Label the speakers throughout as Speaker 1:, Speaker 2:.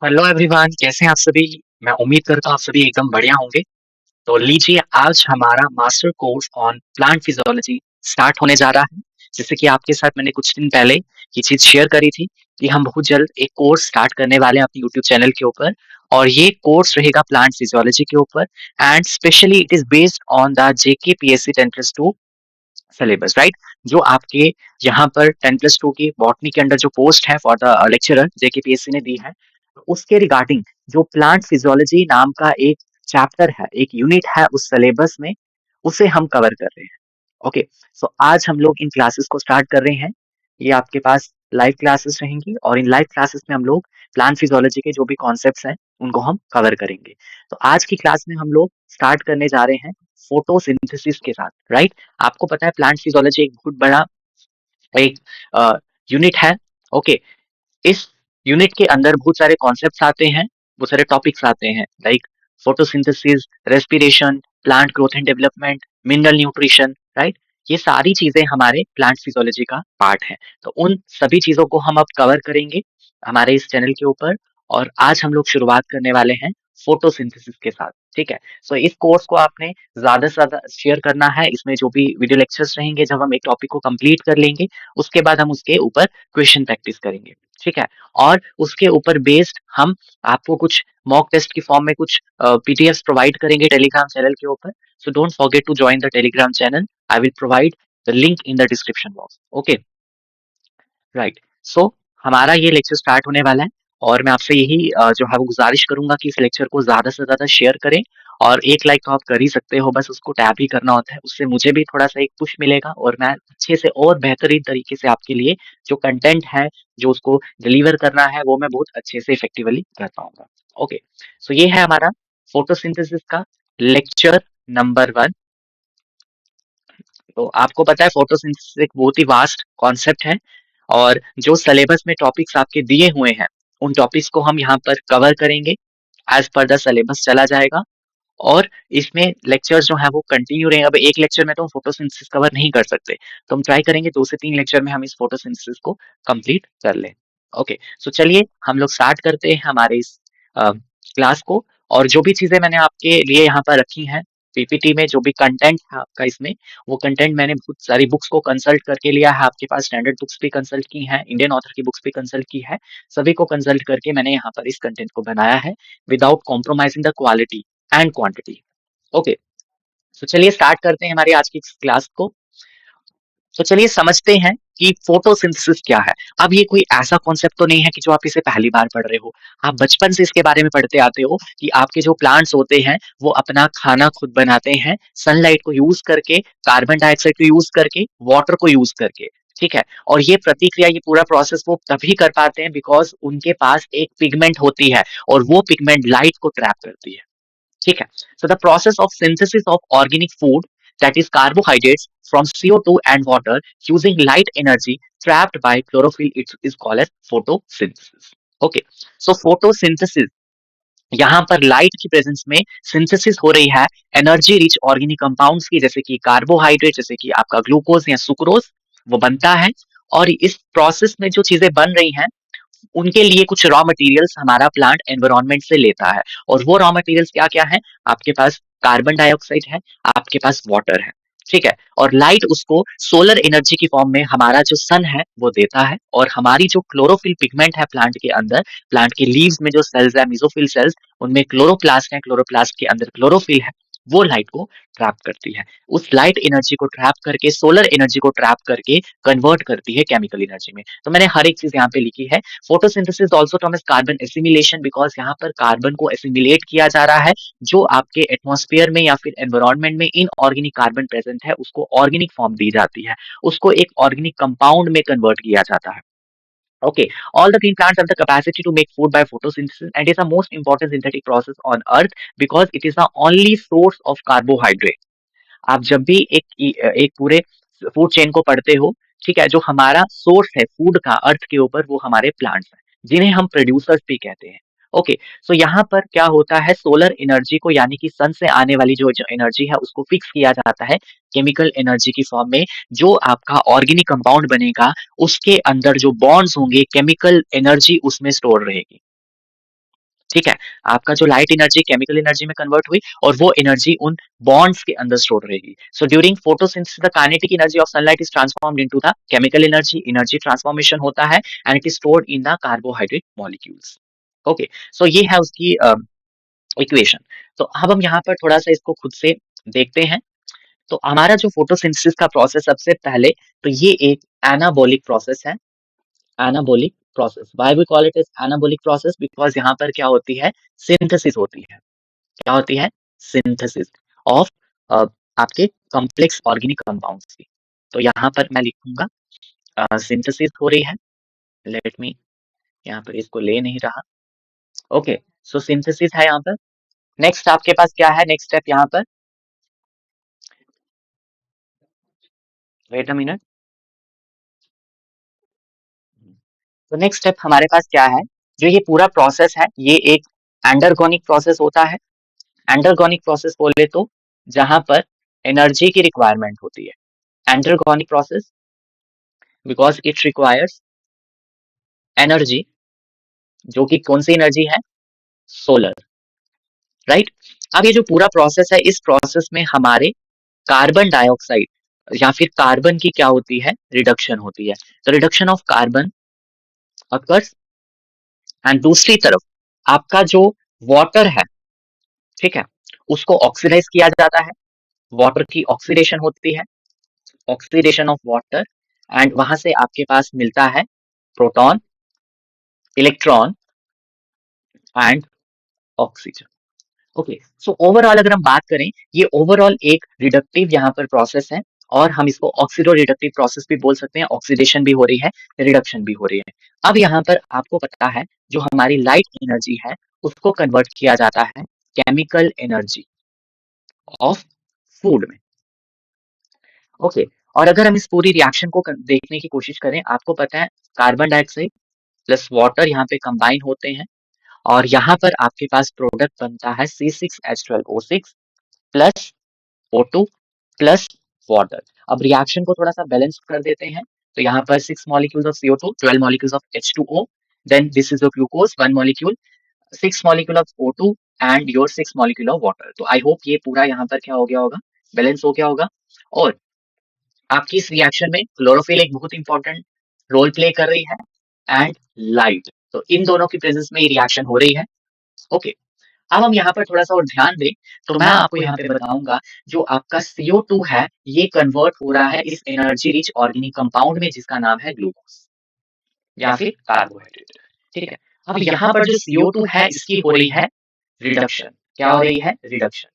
Speaker 1: Hello everyone, कैसे हैं आप सभी। मैं उम्मीद करता हूँ आप सभी एकदम बढ़िया होंगे। तो लीजिए, आज हमारा master course on plant physiology start होने जा रहा है। जैसे कि आपके साथ मैंने कुछ दिन पहले ये चीज शेयर करी थी कि हम बहुत जल्द एक कोर्स स्टार्ट करने वाले हैं अपने यूट्यूब चैनल के ऊपर। और ये कोर्स रहेगा प्लांट फिजियोलॉजी के ऊपर। And specially it is based on the JK PSC 10+2 syllabus, right. जो आपके यहाँ पर 10+2 की बॉटनी के अंडर जो पोस्ट है फॉर द लेक्चरर जेकेपीएससी ने दी है, उसके रिगार्डिंग जो प्लांट फिजियोलॉजी नाम का एक चैप्टर है, एक यूनिट है उस सिलेबस में, उसे हम कवर कर रहे हैं। ओके। सो आज हम लोग इन क्लासेस को स्टार्ट कर रहे हैं। ये आपके पास लाइव क्लासेस रहेंगी और इन लाइव क्लासेस में हम लोग प्लांट फिजियोलॉजी के जो भी कॉन्सेप्ट्स हैं उनको हम कवर करेंगे। तो आज की क्लास में हम लोग स्टार्ट करने जा रहे हैं फोटोसिंथेसिस के साथ, राइट। आपको पता है प्लांट फिजियोलॉजी एक बहुत बड़ा एक यूनिट है। ओके। इस यूनिट के अंदर बहुत सारे कॉन्सेप्ट्स आते हैं, बहुत सारे टॉपिक्स आते हैं, like photosynthesis, respiration, plant growth and development, mineral nutrition, right. ये सारी चीजें हमारे प्लांट फिजियोलॉजी का पार्ट है। तो उन सभी चीजों को हम अब कवर करेंगे हमारे इस चैनल के ऊपर। और आज हम लोग शुरुआत करने वाले हैं फोटोसिंथेसिस के साथ, ठीक है। सो इस कोर्स को आपने ज्यादा से ज्यादा शेयर करना है। इसमें जो भी वीडियो लेक्चर्स रहेंगे, जब हम एक टॉपिक को कंप्लीट कर लेंगे, उसके बाद हम उसके ऊपर क्वेश्चन प्रैक्टिस करेंगे, ठीक है। और उसके ऊपर बेस्ड हम आपको कुछ मॉक टेस्ट की फॉर्म में कुछ पीडीएफ्स प्रोवाइड करेंगे टेलीग्राम चैनल के ऊपर। So don't forget to join the Telegram channel. I will provide the link in the description box. Okay, right. So हमारा ये लेक्चर स्टार्ट होने वाला है। और मैं आपसे यही जो है वो गुजारिश करूंगा कि इस लेक्चर को ज्यादा से ज्यादा शेयर करें। और एक लाइक तो आप कर ही सकते हो, बस उसको टैप ही करना होता है। उससे मुझे भी थोड़ा सा एक पुश मिलेगा और मैं अच्छे से और बेहतरीन तरीके से आपके लिए जो कंटेंट है, जो उसको डिलीवर करना है, वो मैं बहुत अच्छे से इफेक्टिवली कर पाऊंगा। ओके। सो ये है हमारा फोटोसिंथेसिस का लेक्चर नंबर 1। तो आपको पता है फोटोसिंथेसिस एक बहुत ही वास्ट कॉन्सेप्ट है। और जो सिलेबस में टॉपिक्स आपके दिए हुए हैं, उन टॉपिक्स को हम यहाँ पर कवर करेंगे। एज पर द सिलेबस चला जाएगा। और इसमें लेक्चर्स जो है वो कंटिन्यू रहेंगे। अब एक लेक्चर में तो हम फोटोसिंथेसिस कवर नहीं कर सकते, तो हम ट्राई करेंगे 2 से 3 लेक्चर में हम इस फोटोसिंथेसिस को कंप्लीट कर लें। ओके। सो चलिए हम लोग स्टार्ट करते हैं हमारे इस क्लास को। और जो भी चीजें मैंने आपके लिए यहाँ पर रखी हैं पीपीटी में, जो भी कंटेंट है आपका इसमें, वो कंटेंट मैंने बहुत सारी बुक्स को कंसल्ट करके लिया है। आपके पास स्टैंडर्ड बुक्स भी कंसल्ट की हैं, इंडियन ऑथर की बुक्स भी कंसल्ट की है। सभी को कंसल्ट करके मैंने यहाँ पर इस कंटेंट को बनाया है, without compromising the quality and quantity. Okay. तो चलिए स्टार्ट करते हैं हमारी आज की क्लास को। तो चलिए समझते हैं कि फोटोसिंथेसिस क्या है। अब ये कोई ऐसा कॉन्सेप्ट तो नहीं है कि जो आप इसे पहली बार पढ़ रहे हो। आप बचपन से इसके बारे में पढ़ते आते हो कि आपके जो प्लांट्स होते हैं वो अपना खाना खुद बनाते हैं, सनलाइट को यूज करके, कार्बन डाइऑक्साइड को यूज करके, वाटर को यूज करके, ठीक है। और ये प्रतिक्रिया, ये पूरा प्रोसेस वो तभी कर पाते हैं बिकॉज उनके पास एक पिगमेंट होती है और वो पिगमेंट लाइट को ट्रैप करती है, ठीक है। So the process of synthesis of organic food, that is carbohydrates from CO2 and water using light energy trapped by chlorophyll, it is called as photosynthesis. Okay. So photosynthesis, यहाँ पर light की presence में synthesis हो रही है energy rich organic compounds की, जैसे कि कार्बोहाइड्रेट, जैसे कि आपका ग्लूकोज या सुक्रोज, वो बनता है। और इस प्रोसेस में जो चीजें बन रही हैं, उनके लिए कुछ रॉ मटेरियल्स हमारा प्लांट एनवायरनमेंट से लेता है। और वो रॉ मटेरियल्स क्या क्या है? आपके पास कार्बन डाइऑक्साइड है, आपके पास वाटर है, ठीक है। और लाइट उसको सोलर एनर्जी की फॉर्म में हमारा जो सन है वो देता है। और हमारी जो क्लोरोफिल पिगमेंट है प्लांट के अंदर, प्लांट के लीव्स में जो सेल्स है, मेसोफिल सेल्स, उनमें क्लोरोप्लास्ट है, क्लोरोप्लास्ट के अंदर क्लोरोफिल है, वो लाइट को ट्रैप करती है। उस लाइट एनर्जी को ट्रैप करके, सोलर एनर्जी को ट्रैप करके कन्वर्ट करती है केमिकल एनर्जी में। तो मैंने हर एक चीज यहाँ पे लिखी है। Photosynthesis also term as carbon assimilation, because यहाँ पर कार्बन को एसिमिलेट किया जा रहा है। जो आपके एटमॉस्फेयर में या फिर एनवायरनमेंट में इनऑर्गेनिक कार्बन प्रेजेंट है, उसको ऑर्गेनिक फॉर्म दी जाती है, उसको एक ऑर्गेनिक कंपाउंड में कन्वर्ट किया जाता है। Okay, all the green plants have the capacity to make food by photosynthesis, and it is the most important synthetic process on earth because it is the only source of carbohydrate. आप जब भी एक पूरे food chain को पढ़ते हो, ठीक है, जो हमारा सोर्स है फूड का अर्थ के ऊपर, वो हमारे प्लांट्स हैं, जिन्हें हम प्रोड्यूसर्स भी कहते हैं। ओके। सो यहाँ पर क्या होता है, सोलर एनर्जी को, यानी कि सन से आने वाली जो एनर्जी है, उसको फिक्स किया जाता है केमिकल एनर्जी की फॉर्म में। जो आपका ऑर्गेनिक कंपाउंड बनेगा, उसके अंदर जो बॉन्ड्स होंगे, केमिकल एनर्जी उसमें स्टोर रहेगी। ठीक है, आपका जो लाइट एनर्जी केमिकल एनर्जी में कन्वर्ट हुई और वो एनर्जी उन बॉन्ड्स के अंदर स्टोर रहेगी। So during photosynthesis the kinetic energy of sunlight is transformed into the chemical energy, energy transformation होता है and it is stored in the carbohydrate molecules. Okay, so ये है उसकी इक्वेशन। तो अब हम यहाँ पर थोड़ा सा इसको खुद से देखते हैं। तो हमारा जो फोटोसिंथेसिस का प्रोसेस सबसे पहले, तो ये एक एनाबॉलिक प्रोसेस है। Anabolic process, why we call it as anabolic process, because यहाँ पर क्या होती है, सिंथेसिस होती है। क्या होती है, सिंथेसिस ऑफ आपके कॉम्प्लेक्स ऑर्गेनिक कंपाउंड्स की। तो यहाँ पर मैं लिखूंगा सिंथेसिस हो रही है। लेट मी, यहाँ पर इसको ले नहीं रहा। ओके, सो सिंथेसिस है यहाँ पर। नेक्स्ट आपके पास क्या है, नेक्स्ट स्टेप यहाँ पर, वेट अ मिनट। तो नेक्स्ट स्टेप हमारे पास क्या है, जो ये पूरा प्रोसेस है ये एक एंडरगोनिक प्रोसेस होता है। एंडरगोनिक प्रोसेस बोले तो जहां पर एनर्जी की रिक्वायरमेंट होती है। Endergonic process because it requires energy, जो कि कौन सी एनर्जी है, सोलर, राइट। अब ये जो पूरा प्रोसेस है, इस प्रोसेस में हमारे कार्बन डाइऑक्साइड या फिर कार्बन की क्या होती है, रिडक्शन होती है। तो reduction of carbon occurs, and दूसरी तरफ आपका जो वाटर है, ठीक है, उसको ऑक्सीडाइज किया जाता है। वाटर की ऑक्सीडेशन होती है, ऑक्सीडेशन ऑफ वाटर, एंड वहां से आपके पास मिलता है proton, electron and oxygen. Okay, so overall अगर हम बात करें, ये ओवरऑल एक रिडक्टिव यहाँ पर प्रोसेस है, और हम इसको ऑक्सीडो रिडक्टिव प्रोसेस भी बोल सकते हैं। ऑक्सीडेशन भी हो रही है, रिडक्शन भी हो रही है। अब यहाँ पर आपको पता है, जो हमारी लाइट एनर्जी है उसको कन्वर्ट किया जाता है केमिकल एनर्जी ऑफ फूड में। ओके, और अगर हम इस पूरी रिएक्शन को देखने की कोशिश करें, आपको पता है कार्बन डाइऑक्साइड प्लस वाटर यहाँ पे कंबाइन होते हैं, और यहाँ पर आपके पास प्रोडक्ट बनता है C6H12O6 plus O2 plus water. अब रिएक्शन को थोड़ा सा बैलेंस कर देते हैं। तो यहाँ पर 6 molecules of CO2, 12 molecules of H2O, then this is your glucose 1 molecule, 6 molecule of O2 and your 6 molecule of water। तो आई होप ये पूरा यहाँ पर क्या हो गया होगा, बैलेंस हो गया होगा। और आपकी इस रिएक्शन में क्लोरोफिल एक बहुत इंपॉर्टेंट रोल प्ले कर रही है, एंड लाइट। तो इन दोनों की प्रेजेंस में ये रिएक्शन हो रही है। ओके, अब हम यहाँ पर थोड़ा सा और ध्यान दें, तो मैं आपको यहाँ पे बताऊंगा, जो आपका CO2 है ये कन्वर्ट हो रहा है इस एनर्जी रिच ऑर्गेनिक कंपाउंड में, जिसका नाम है ग्लूकोज या फिर कार्बोहाइड्रेट। ठीक है, अब यहाँ पर जो CO2 है इसकी हो रही है रिडक्शन। क्या हो रही है, रिडक्शन।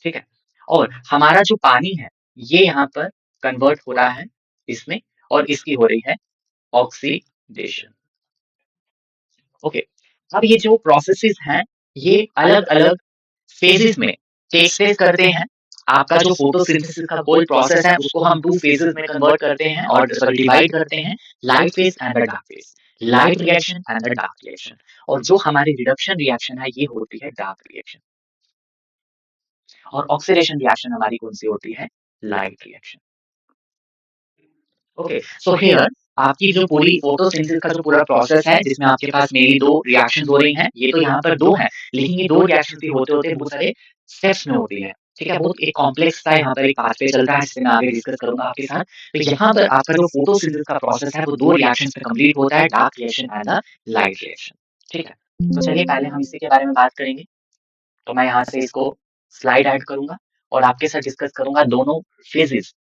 Speaker 1: ठीक है, और हमारा जो पानी है ये यहाँ पर कन्वर्ट हो रहा है इसमें, और इसकी हो रही है ऑक्सीडेशन। ओके, अब ये जो प्रोसेसेस हैं ये अलग अलग फेजेस में टेक प्लेस करते हैं। आपका जो फोटोसिंथेसिस का कोई प्रोसेस है उसको हम 2 फेजेस में कन्वर्ट करते हैं, और सॉरी डिवाइड करते हैं, light phase and the dark phase, light reaction and the dark reaction. और जो हमारी रिडक्शन रिएक्शन है ये होती है डार्क रिएक्शन, और ऑक्सीडेशन रिएक्शन हमारी कौन सी होती है, light reaction. Okay, so here आपकी जो पूरी फोटोसिंथेसिस का जो पूरा प्रोसेस है, जिसमें आपके पास मेरी 2 रिएक्शंस हो रही हैं, ये तो यहाँ पर 2 हैं, लेकिन ये 2 रिएक्शंस भी होते-होते बहुत सारे स्टेप्स में होती है। ठीक है, बहुत एक कॉम्प्लेक्स सा यहाँ पर एक पाथवे चलता है, जिसे मैं आगे डिस्कस करूंगा आपके साथ। तो यहाँ पर आपका जो फोटोसिंथेसिस का प्रोसेस है वो 2 रिएक्शंस में कंप्लीट होता है, dark reaction and the light reaction. ठीक है, तो चलिए पहले हम इसी के बारे में बात करेंगे। तो मैं यहाँ से इसको स्लाइड ऐड करूंगा और आपके साथ डिस्कस करूंगा दोनों फेजेस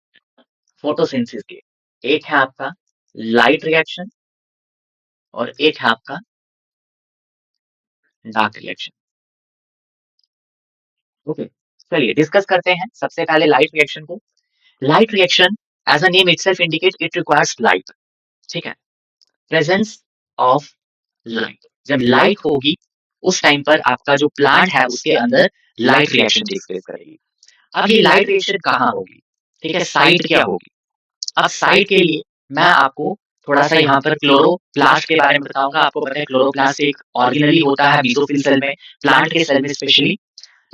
Speaker 1: फोटोसिंथेसिस के। एक है आपका लाइट रिएक्शन और एक है आपका डार्क रिएक्शन। ओके, चलिए डिस्कस करते हैं सबसे पहले लाइट रिएक्शन को। Light reaction as a name itself indicate it requires light. ठीक है, प्रेजेंस ऑफ लाइट। जब लाइट होगी उस टाइम पर आपका जो प्लांट है उसके अंदर लाइट रिएक्शन टेक प्लेस करेगी। अब ये लाइट रिएक्शन कहाँ होगी, ठीक है, साइट क्या होगी। अब साइट के लिए मैं आपको थोड़ा सा यहाँ पर क्लोरोप्लास्ट के बारे में बताऊंगा। आपको पता है क्लोरोप्लास्ट एक ऑर्गेनली होता है मेसोफिल सेल में, प्लांट के सेल में स्पेशली।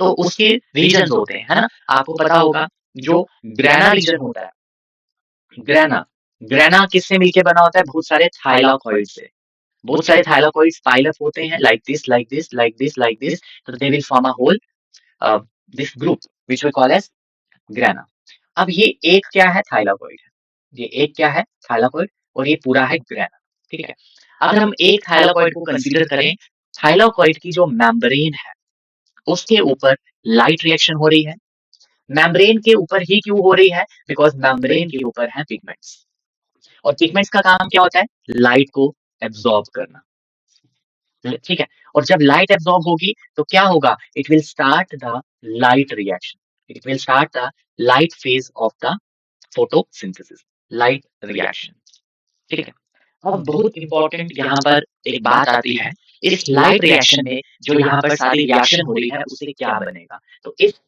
Speaker 1: तो उसके रीजन होते हैं, है ना। आपको पता होगा जो ग्रेना रीजन होता है, ग्रेना, ग्रेना किससे मिलके बना होता है, बहुत सारे थाइलाकॉइड से। बहुत सारे थाइलाकोइड्स पाइल अप होते हैं like this like this like this like this, तो they will form a whole this group which we call as grana. अब ये एक क्या है, थाइलाकोइड है, ये एक क्या है, थाइलाकोइड, और ये पूरा है ग्रेना। ठीक है, अगर हम एक थाइलाकोइड को कंसीडर करें, थाइलाकोइड की जो मेम्ब्रेन है उसके ऊपर लाइट रिएक्शन हो रही है। मेम्ब्रेन के ऊपर ही क्यों हो रही है, बिकॉज मेम्ब्रेन के ऊपर है पिगमेंट्स, और पिगमेंट्स का काम क्या होता है, लाइट को एब्जॉर्ब करना। ठीक है, और जब लाइट एब्जॉर्ब होगी तो क्या होगा, it will start the light reaction, it will start the light phase of the photosynthesis, light reaction. ठीक है, अब बहुत इंपॉर्टेंट यहाँ पर एक बात आती है, इस लाइट रिएक्शन में जो यहाँ पर सारी रिएक्शन हो रही है उससे क्या बनेगा, तो इस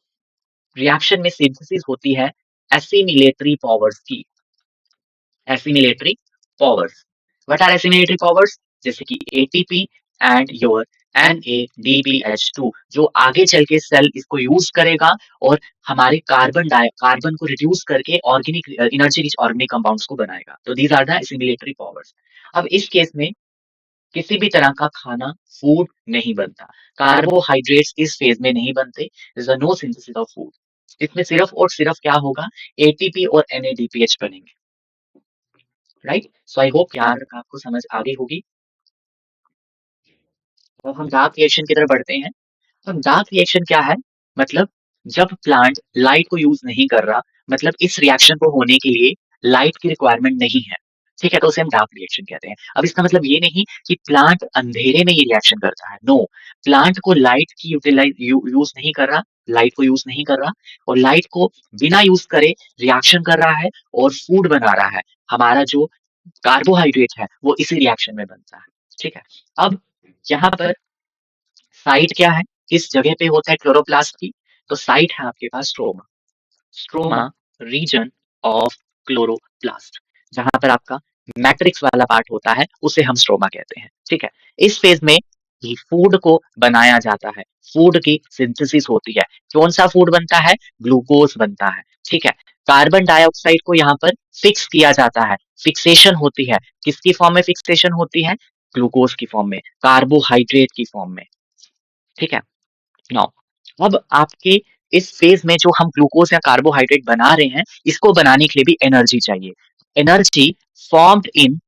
Speaker 1: रिएक्शन में सिंथेसिस होती है एसिमिलेटरी पावर्स की, assimilatory powers. What are assimilatory powers, जैसे कि एटीपी एंड योर NADPH2, जो आगे चल के सेल इसको यूज करेगा और हमारे कार्बन को रिड्यूस करके organic energy rich organic compounds को बनाएगा। तो these are the assimilatory powers. अब इस केस में किसी भी तरह का खाना, फूड नहीं बनता, कार्बोहाइड्रेट्स इस फेज में नहीं बनते, नो सिंथेसिस ऑफ फूड। इसमें सिर्फ और सिर्फ क्या होगा, एटीपी और NADPH बनेंगे। राइट, सो आई होप यहाँ तक आपको समझ आ गई होगी। अब हम डार्क रिएक्शन की तरफ बढ़ते हैं। अब डार्क रिएक्शन क्या है, मतलब जब प्लांट लाइट को यूज नहीं कर रहा, मतलब इस रिएक्शन को होने के लिए लाइट की रिक्वायरमेंट नहीं है, ठीक है, तो उसे हम डार्क रिएक्शन कहते हैं। अब इसका मतलब ये नहीं कि प्लांट अंधेरे में ये रिएक्शन करता है, नो, प्लांट को लाइट की यूज नहीं कर रहा, लाइट को यूज नहीं कर रहा, और लाइट को बिना यूज करे रिएक्शन कर रहा है और फूड बना रहा है। हमारा जो कार्बोहाइड्रेट है वो इसी रिएक्शन में बनता है। ठीक है, अब यहाँ पर साइट क्या है, किस जगह पे होता है क्लोरोप्लास्ट की, तो साइट है आपके पास stroma, stroma region of chloroplast, जहां पर आपका मैट्रिक्स वाला पार्ट होता है उसे हम स्ट्रोमा कहते हैं। ठीक है, इस फेज में फूड को बनाया जाता है, फूड की सिंथेसिस होती है। कौन सा फूड बनता है, ग्लूकोज बनता है। ठीक है, कार्बन डाइऑक्साइड को यहाँ पर फिक्स किया जाता है, फिक्सेशन होती है, किसकी फॉर्म में फिक्सेशन होती है, ग्लूकोज की फॉर्म में, कार्बोहाइड्रेट की फॉर्म में। ठीक है, नाउ अब आपके इस फेज में जो हम ग्लूकोज या कार्बोहाइड्रेट बना रहे हैं, इसको बनाने के लिए भी एनर्जी चाहिए। Energy formed in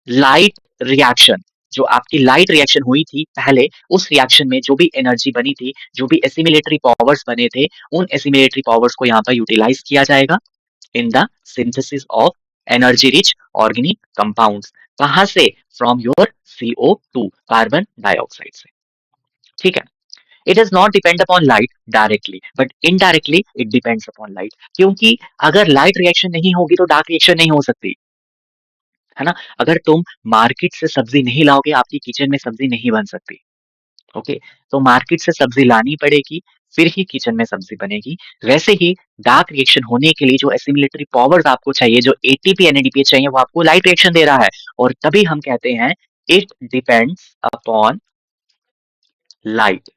Speaker 1: light reaction, जो आपकी लाइट रिएक्शन हुई थी पहले, उस रिएक्शन में जो भी एनर्जी बनी थी, जो भी एसिमिलेटरी पावर्स बने थे, उन एसिमिलेटरी पावर्स को यहाँ पर यूटिलाइज किया जाएगा in the synthesis of energy rich organic compounds. कहाँ से, from your CO2, carbon dioxide से। ठीक है, it does not depend upon light directly but indirectly it depends upon light, क्योंकि अगर लाइट रिएक्शन नहीं होगी तो डार्क रिएक्शन नहीं हो सकती, है ना। अगर तुम मार्केट से सब्जी नहीं लाओगे, आपकी किचन में सब्जी नहीं बन सकती। ओके, तो मार्केट से सब्जी लानी पड़ेगी, फिर ही किचन में सब्जी बनेगी। वैसे ही डार्क रिएक्शन होने के लिए जो एसिमिलेटरी पावर्स आपको चाहिए, जो एटीपी एनएडीपी चाहिए, वो आपको लाइट रिएक्शन दे रहा है, और तभी हम कहते हैं it depends upon light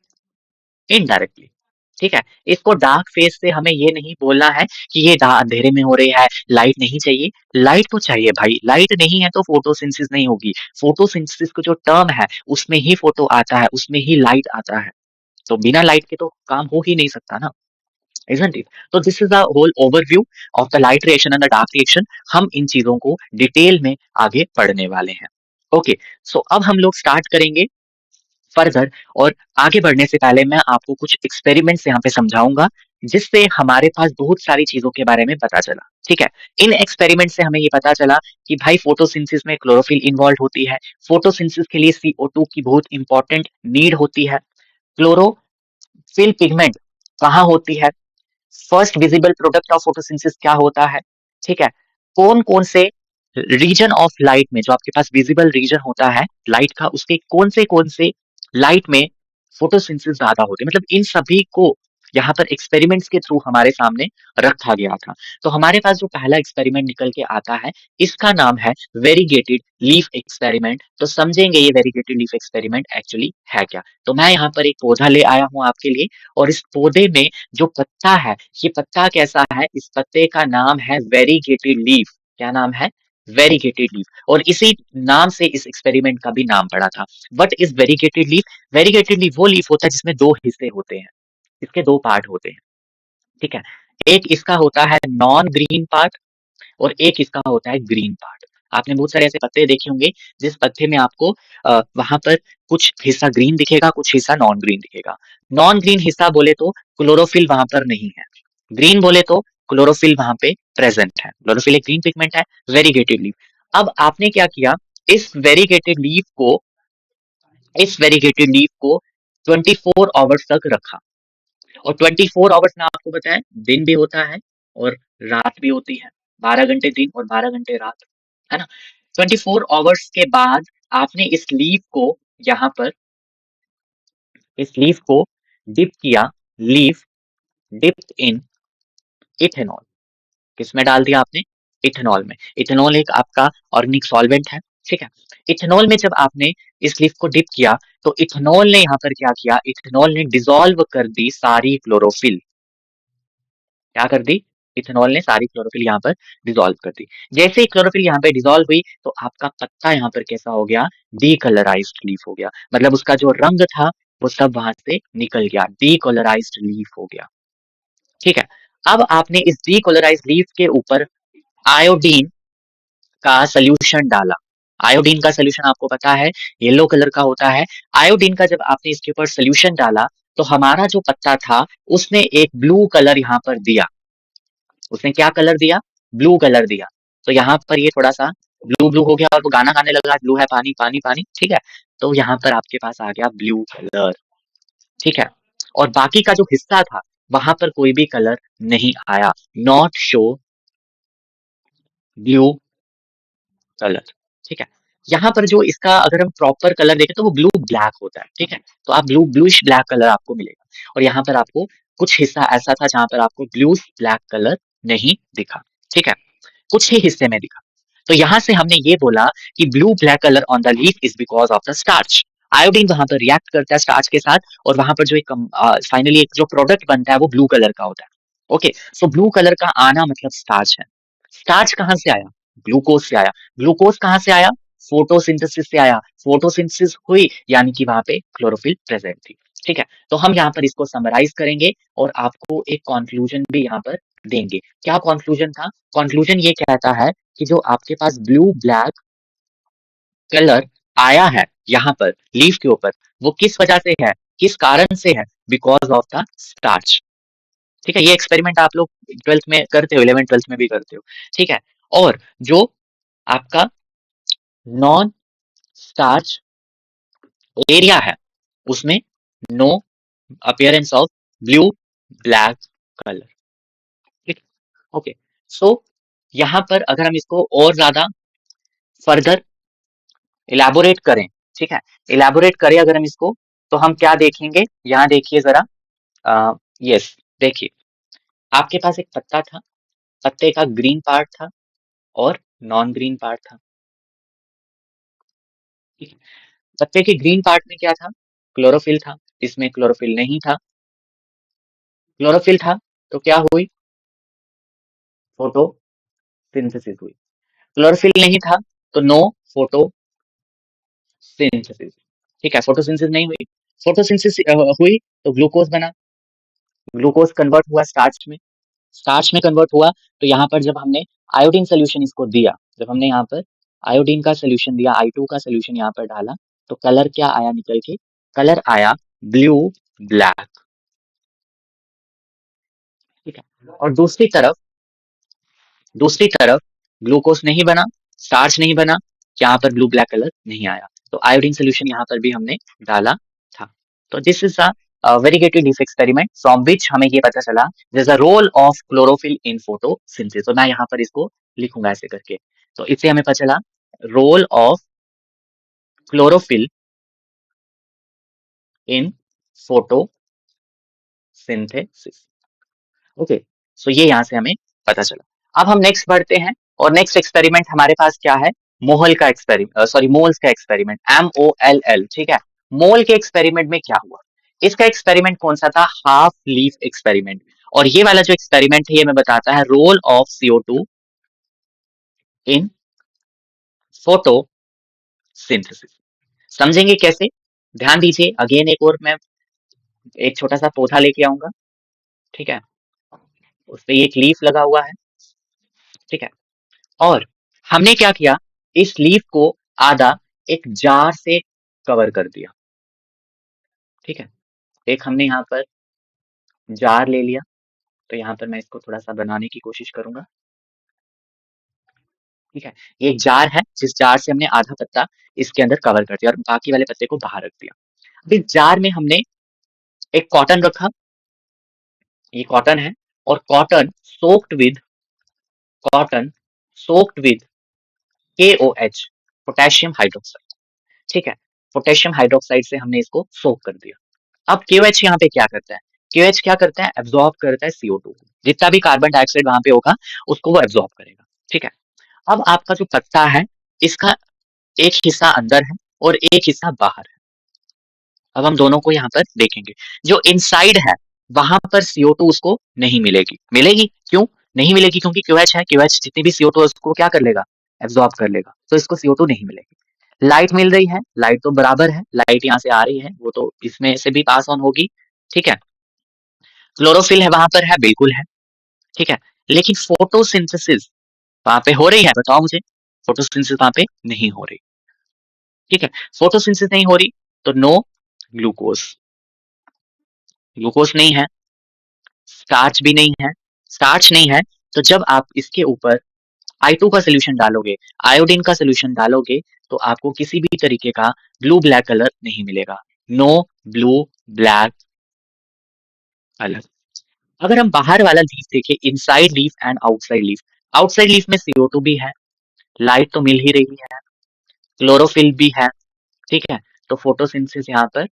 Speaker 1: indirectly. ठीक है, इसको डार्क फेज से हमें ये नहीं बोलना है कि ये अंधेरे में हो रही है, लाइट नहीं चाहिए। लाइट तो चाहिए भाई, लाइट नहीं है तो फोटोसिंथेसिस नहीं होगी। फोटोसिंथेसिस को जो टर्म है उसमें ही फोटो आता है, उसमें ही लाइट आता है, तो बिना लाइट के तो काम हो ही नहीं सकता ना, isn't it? तो this is the whole overview of the light reaction and the dark reaction. हम इन चीजों को डिटेल में आगे पढ़ने वाले हैं। ओके, सो अब हम लोग स्टार्ट करेंगे फर्दर, और आगे बढ़ने से पहले मैं आपको कुछ एक्सपेरिमेंट्स यहाँ पे समझाऊंगा, जिससे हमारे पास बहुत सारी चीजों के बारे में पता चला। ठीक है, इन एक्सपेरिमेंट से हमें ये पता चला कि भाई फोटोसिंथेसिस में क्लोरोफिल इन्वॉल्व होती है, फोटोसिंथेसिस के लिए CO2 की बहुत इंपॉर्टेंट नीड होती है, क्लोरोफिल पिगमेंट कहाँ होती है, first visible product of photosynthesis क्या होता है। ठीक है, कौन कौन से रीजन ऑफ लाइट में, जो आपके पास विजिबल रीजन होता है लाइट का, उसके कौन से लाइट में फोटोसिंथेसिस ज्यादा होते हैं, मतलब इन सभी को यहाँ पर एक्सपेरिमेंट्स के थ्रू हमारे सामने रखा गया था। तो हमारे पास जो पहला एक्सपेरिमेंट निकल के आता है, इसका नाम है वेरीगेटेड लीफ एक्सपेरिमेंट। तो समझेंगे ये वेरीगेटेड लीफ एक्सपेरिमेंट एक्चुअली है क्या। तो मैं यहाँ पर एक पौधा ले आया हूँ आपके लिए, और इस पौधे में जो पत्ता है, ये पत्ता कैसा है, इस पत्ते का नाम है वेरीगेटेड लीफ। क्या नाम है, वेरीगेटेड लीफ, और इसी नाम से इस एक्सपेरिमेंट का भी नाम पड़ा था। What is variegated leaf? Variegated leaf वो लीफ होता है जिसमें दो हिस्से होते हैं, इसके दो पार्ट होते हैं, ठीक है। एक इसका होता है नॉन ग्रीन पार्ट, और एक इसका होता है ग्रीन पार्ट। आपने बहुत सारे ऐसे पत्ते देखे होंगे जिस पत्ते में आपको वहां पर कुछ हिस्सा ग्रीन दिखेगा, कुछ हिस्सा नॉन ग्रीन दिखेगा। नॉन ग्रीन हिस्सा बोले तो क्लोरोफिल वहां पर नहीं है, ग्रीन बोले तो क्लोरोफिल वहां पे प्रेजेंट है। क्लोरोफिल एक ग्रीन पिगमेंट है, वेरीगेटेड लीफ। अब आपने क्या किया, इस वेरीगेटेड लीफ को इस वेरीगेटेड लीफ को 24 आवर्स तक रखा। और 24 आवर्स में आपको पता है दिन भी होता है और रात भी होती है, 12 घंटे दिन और 12 घंटे रात, है ना। 24 आवर्स के बाद आपने इस लीफ को डिप किया, लीफ डिप्ड इन इथेनॉल। किसमें डाल दिया आपने? इथेनॉल में। इथेनॉल एक आपका ऑर्गेनिक सॉल्वेंट है, ठीक है। इथेनॉल में जब आपने इस लीफ को डिप किया तो इथेनॉल ने यहाँ पर क्या किया, इथेनॉल ने डिसॉल्व कर दी सारी क्लोरोफिल। क्या कर दी? इथेनॉल ने सारी क्लोरोफिल यहाँ पर डिसॉल्व कर दी। जैसे ही क्लोरोफिल यहाँ पे डिसॉल्व हुई तो आपका पत्ता यहाँ पर कैसा हो गया, डीकलराइज्ड लीफ हो गया। मतलब उसका जो रंग था वो सब वहां से निकल गया, डीकलराइज्ड लीफ हो गया, ठीक है। अब आपने इस डीकलराइज्ड लीफ के ऊपर आयोडीन का सोल्यूशन डाला। आयोडीन का सोल्यूशन आपको पता है येलो कलर का होता है। आयोडीन का जब आपने इसके ऊपर सोल्यूशन डाला तो हमारा जो पत्ता था उसने एक ब्लू कलर यहाँ पर दिया। उसने क्या कलर दिया? ब्लू कलर दिया। तो यहाँ पर ये थोड़ा सा ब्लू ब्लू हो गया और वो गाना गाने लगा, ब्लू है पानी पानी पानी, ठीक है। तो यहाँ पर आपके पास आ गया ब्लू कलर, ठीक है। और बाकी का जो हिस्सा था वहां पर कोई भी कलर नहीं आया, नॉट शो ब्लू कलर, ठीक है। यहाँ पर जो इसका अगर हम प्रॉपर कलर देखें तो वो ब्लू ब्लैक होता है, ठीक है। तो आप ब्लूइश ब्लैक कलर आपको मिलेगा, और यहाँ पर आपको कुछ हिस्सा ऐसा था जहां पर आपको ब्लू ब्लैक कलर नहीं दिखा, ठीक है, कुछ ही हिस्से में दिखा। तो यहाँ से हमने ये बोला कि blue black colour on the leaf is because of the starch. Iodine वहां पर रिएक्ट करता है स्टार्च के साथ, और वहां पर जो एक फाइनली एक जो प्रोडक्ट बनता है वो ब्लू कलर का होता है। ओके, सो ब्लू कलर का आना मतलब स्टार्च है। स्टार्च कहाँ से आया? ग्लूकोज से आया। ग्लूकोज कहाँ से आया? फोटोसिंथेसिस से आया। फोटोसिंथेसिस हुई यानी कि वहां पे क्लोरोफिल प्रेजेंट थी, ठीक है। तो हम यहाँ पर इसको समराइज करेंगे और आपको एक कंक्लूजन भी यहाँ पर देंगे। क्या कंक्लूजन था? कंक्लूजन ये कहता है कि जो आपके पास ब्लू ब्लैक कलर आया है यहाँ पर लीफ के ऊपर, वो किस वजह से है, किस कारण से है? बिकॉज ऑफ द स्टार्च, ठीक है। ये एक्सपेरिमेंट आप लोग 12th में करते हो, 11 12th में भी करते हो, ठीक है। और जो आपका नॉन स्टार्च एरिया है उसमें no appearance of blue black colour, ठीक। ओके, सो यहाँ पर अगर हम इसको और ज्यादा फर्दर इलेबोरेट करें, ठीक है, इलेबोरेट करें अगर हम इसको, तो हम क्या देखेंगे, यहाँ देखिए जरा, यस, देखिए आपके पास एक पत्ता था, पत्ते का ग्रीन पार्ट था और नॉन ग्रीन पार्ट था, ठीक है। पत्ते के ग्रीन पार्ट में क्या था? क्लोरोफिल था। इसमें क्लोरोफिल नहीं था। क्लोरोफिल था तो क्या हुई? फोटोसिंथेसिस हुई। क्लोरोफिल नहीं था तो नो फोटोसिंथेसिस, ठीक है। फोटोसिंथेसिस नहीं हुई, फोटोसिंथेसिस हुई तो ग्लूकोज बना, ग्लूकोज कन्वर्ट हुआ स्टार्च में, स्टार्च में कन्वर्ट हुआ। तो यहाँ पर जब हमने आयोडीन सोल्यूशन इसको दिया, जब हमने यहाँ पर आयोडीन का सोल्यूशन दिया, I2 का सोल्यूशन यहाँ पर डाला, तो कलर क्या आया निकल के? कलर आया ब्लू ब्लैक, ठीक है। और दूसरी तरफ ग्लूकोज नहीं बना, स्टार्च नहीं बना, यहाँ पर ब्लू ब्लैक कलर नहीं आया। तो आयोडीन सोल्यूशन यहाँ पर भी हमने डाला था। तो this is a variegated leaf experiment from which हमें ये पता चला there's a role of chlorophyll in photosynthesis। तो मैं यहाँ पर इसको लिखूंगा ऐसे करके। तो इससे हमें पता चला role of chlorophyll in photosynthesis. Okay, so ये यहाँ से हमें पता चला। अब हम नेक्स्ट बढ़ते हैं, और नेक्स्ट एक्सपेरिमेंट हमारे पास क्या है? मोहल का एक्सपेरिमेंट, सॉरी मोल्स का एक्सपेरिमेंट, MOLL, ठीक है। मोल के एक्सपेरिमेंट में क्या हुआ? इसका एक्सपेरिमेंट कौन सा था? Half leaf experiment. और ये वाला जो एक्सपेरिमेंट है ये में बताता है role of CO2 in photosynthesis. समझेंगे कैसे? ध्यान दीजिए, अगेन एक और मैं एक छोटा सा पौधा लेके आऊंगा, ठीक है? उस पे एक लीफ लगा हुआ है, ठीक है? और हमने क्या किया, इस लीफ को आधा एक जार से कवर कर दिया, ठीक है? एक हमने यहाँ पर जार ले लिया, तो यहाँ पर मैं इसको थोड़ा सा बनाने की कोशिश करूंगा, ठीक है? ये एक जार है, जिस जार से हमने आधा पत्ता इसके अंदर कवर कर दिया और बाकी वाले पत्ते को बाहर रख दिया। अभी जार में हमने एक कॉटन रखा, ये कॉटन है, और cotton soaked with KOH, potassium hydroxide, ठीक है? पोटेशियम हाइड्रोक्साइड से हमने इसको सोक कर दिया। अब KOH यहाँ पे क्या करता है? KOH क्या करता है? एब्जॉर्ब करता है CO2 को, जितना भी कार्बन डाइऑक्साइड वहां पे होगा उसको वो एब्जॉर्ब करेगा, ठीक है? अब आपका जो पत्ता है, इसका एक हिस्सा अंदर है और एक हिस्सा बाहर है। अब हम दोनों को यहाँ पर देखेंगे, जो इनसाइड है वहां पर CO2 उसको नहीं मिलेगी। मिलेगी क्यों नहीं मिलेगी? क्योंकि QH है, QH जितनी भी CO2 है उसको क्या कर लेगा? एब्जॉर्ब कर लेगा, तो इसको CO2 नहीं मिलेगी। लाइट मिल रही है, लाइट तो बराबर है, लाइट यहाँ से आ रही है, वो तो इसमें से भी पास ऑन होगी, ठीक है? क्लोरोफिल है वहां पर, है बिल्कुल है, ठीक है? लेकिन फोटोसिंथेसिस वहां पे हो रही है? बताओ मुझे, फोटोसिंथेसिस वहां पे नहीं हो रही, ठीक है? फोटोसिंथेसिस नहीं हो रही, तो नो ग्लूकोज, ग्लूकोज नहीं है, स्टार्च भी नहीं है, स्टार्च नहीं है, तो जब आप इसके ऊपर I2 का सोल्यूशन डालोगे, आयोडीन का सोल्यूशन डालोगे, तो आपको किसी भी तरीके का ब्लू ब्लैक कलर नहीं मिलेगा। No blue black colour. अगर हम बाहर वाला लीफ देखें, inside leaf and outside leaf में CO2 भी है, लाइट तो मिल ही रही है, क्लोरोफिल भी है, ठीक है? तो फोटोसिंथेसिस यहाँ पर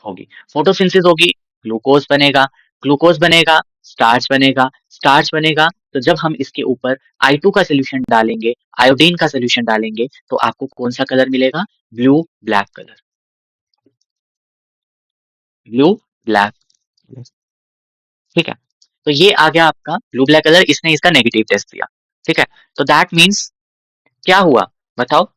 Speaker 1: होगी, फोटोसिंथेसिस होगी, ग्लूकोज बनेगा, ग्लूकोज बनेगा, स्टार्च बनेगा, तो जब हम इसके ऊपर I2 का सोल्यूशन डालेंगे, आयोडीन का सोल्यूशन डालेंगे, तो आपको कौन सा कलर मिलेगा? Blue black colour, blue black, ठीक है? तो ये आ गया आपका ब्लू ब्लैक कलर, इसने इसका नेगेटिव टेस्ट दिया, ठीक है? तो दैट मीन्स क्या हुआ, बताओ?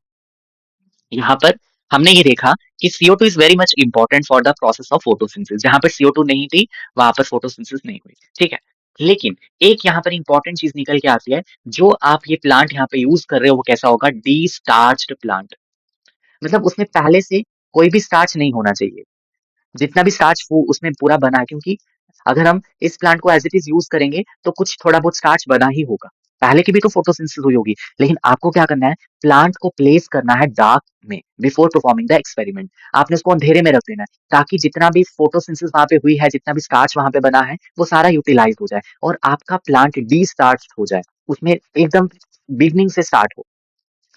Speaker 1: यहाँ पर हमने ये देखा कि CO2 is very much important for the process of photosynthesis. जहां पर CO2 नहीं थी वहां पर फोटोसिंथेसिस नहीं हुई, ठीक है? लेकिन एक यहाँ पर इंपॉर्टेंट चीज निकल के आती है, जो आप ये प्लांट यहाँ पे यूज कर रहे हो वो कैसा होगा? डी स्टार्च्ड प्लांट, मतलब उसमें पहले से कोई भी स्टार्च नहीं होना चाहिए, जितना भी स्टार्च वो उसमें पूरा बना है, क्योंकि अगर हम इस प्लांट को एज इट इज यूज करेंगे तो कुछ थोड़ा बहुत स्टार्च बना ही होगा, पहले की भी तो फोटोसिंथेसिस हुई होगी, लेकिन आपको क्या करना है? प्लांट को प्लेस करना है डार्क में बिफोर परफॉर्मिंग द एक्सपेरिमेंट। आपने उसको अंधेरे में रख देना है, ताकि जितना भी फोटोसिंथेसिस वहां पे हुई है, जितना भी स्टार्च वहां पे बना है, वो सारा यूटिलाइज हो जाए और आपका प्लांट डी स्टार्च हो जाए, उसमें एकदम बिगनिंग से स्टार्ट हो,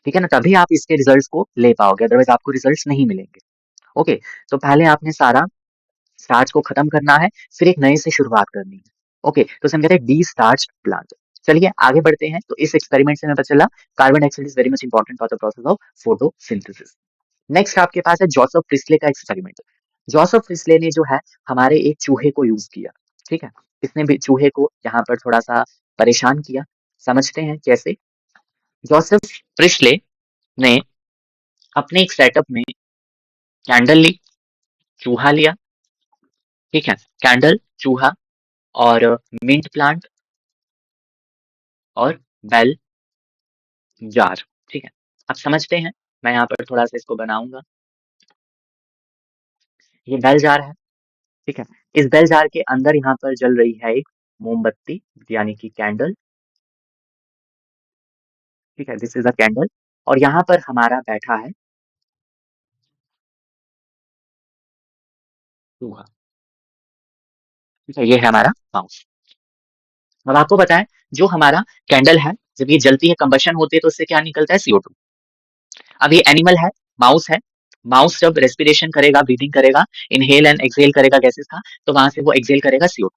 Speaker 1: ठीक है ना? तभी आप इसके रिजल्ट्स को ले पाओगे, अदरवाइज आपको रिजल्ट्स नहीं मिलेंगे। ओके, तो पहले आपने सारा स्टार्च को खत्म करना है, फिर एक नए से शुरुआत करनी है। ओके, तो इसे हम कहते हैं डी स्टार्च प्लांट। चलिए आगे बढ़ते हैं। तो इस एक्सपेरिमेंट से हमें पता चला carbon dioxide is very much important for the process of photosynthesis. Next आपके पास है जोसेफ प्रिस्ले का एक्सपेरिमेंट। जोसेफ प्रिस्ले ने जो है हमारे एक चूहे को यूज किया, ठीक है? इसने भी चूहे को यहाँ पर थोड़ा सा परेशान किया, समझते हैं कैसे। जोसेफ प्रिस्ले ने अपने एक सेटअप में कैंडल ली, चूहा लिया, ठीक है? कैंडल, चूहा और मिंट प्लांट और बेल जार, ठीक है? अब समझते हैं, मैं यहाँ पर थोड़ा सा इसको बनाऊंगा। ये बेल जार है, ठीक है? इस बेल जार के अंदर यहाँ पर जल रही है एक मोमबत्ती, यानी कि कैंडल, ठीक है? दिस इज अ कैंडल, और यहाँ पर हमारा बैठा है चूहा, ठीक है? ये है हमारा माउस। अब आपको पता है, जो हमारा कैंडल है, जब ये जलती है, कंबशन होती है, तो इससे क्या निकलता है? CO2। अब ये एनिमल है, माउस है, माउस जब रेस्पिरेशन करेगा, ब्रीदिंग करेगा, इनहेल एंड एक्सहेल करेगा गैसेस का, तो वहां से वो एक्सहेल करेगा CO2,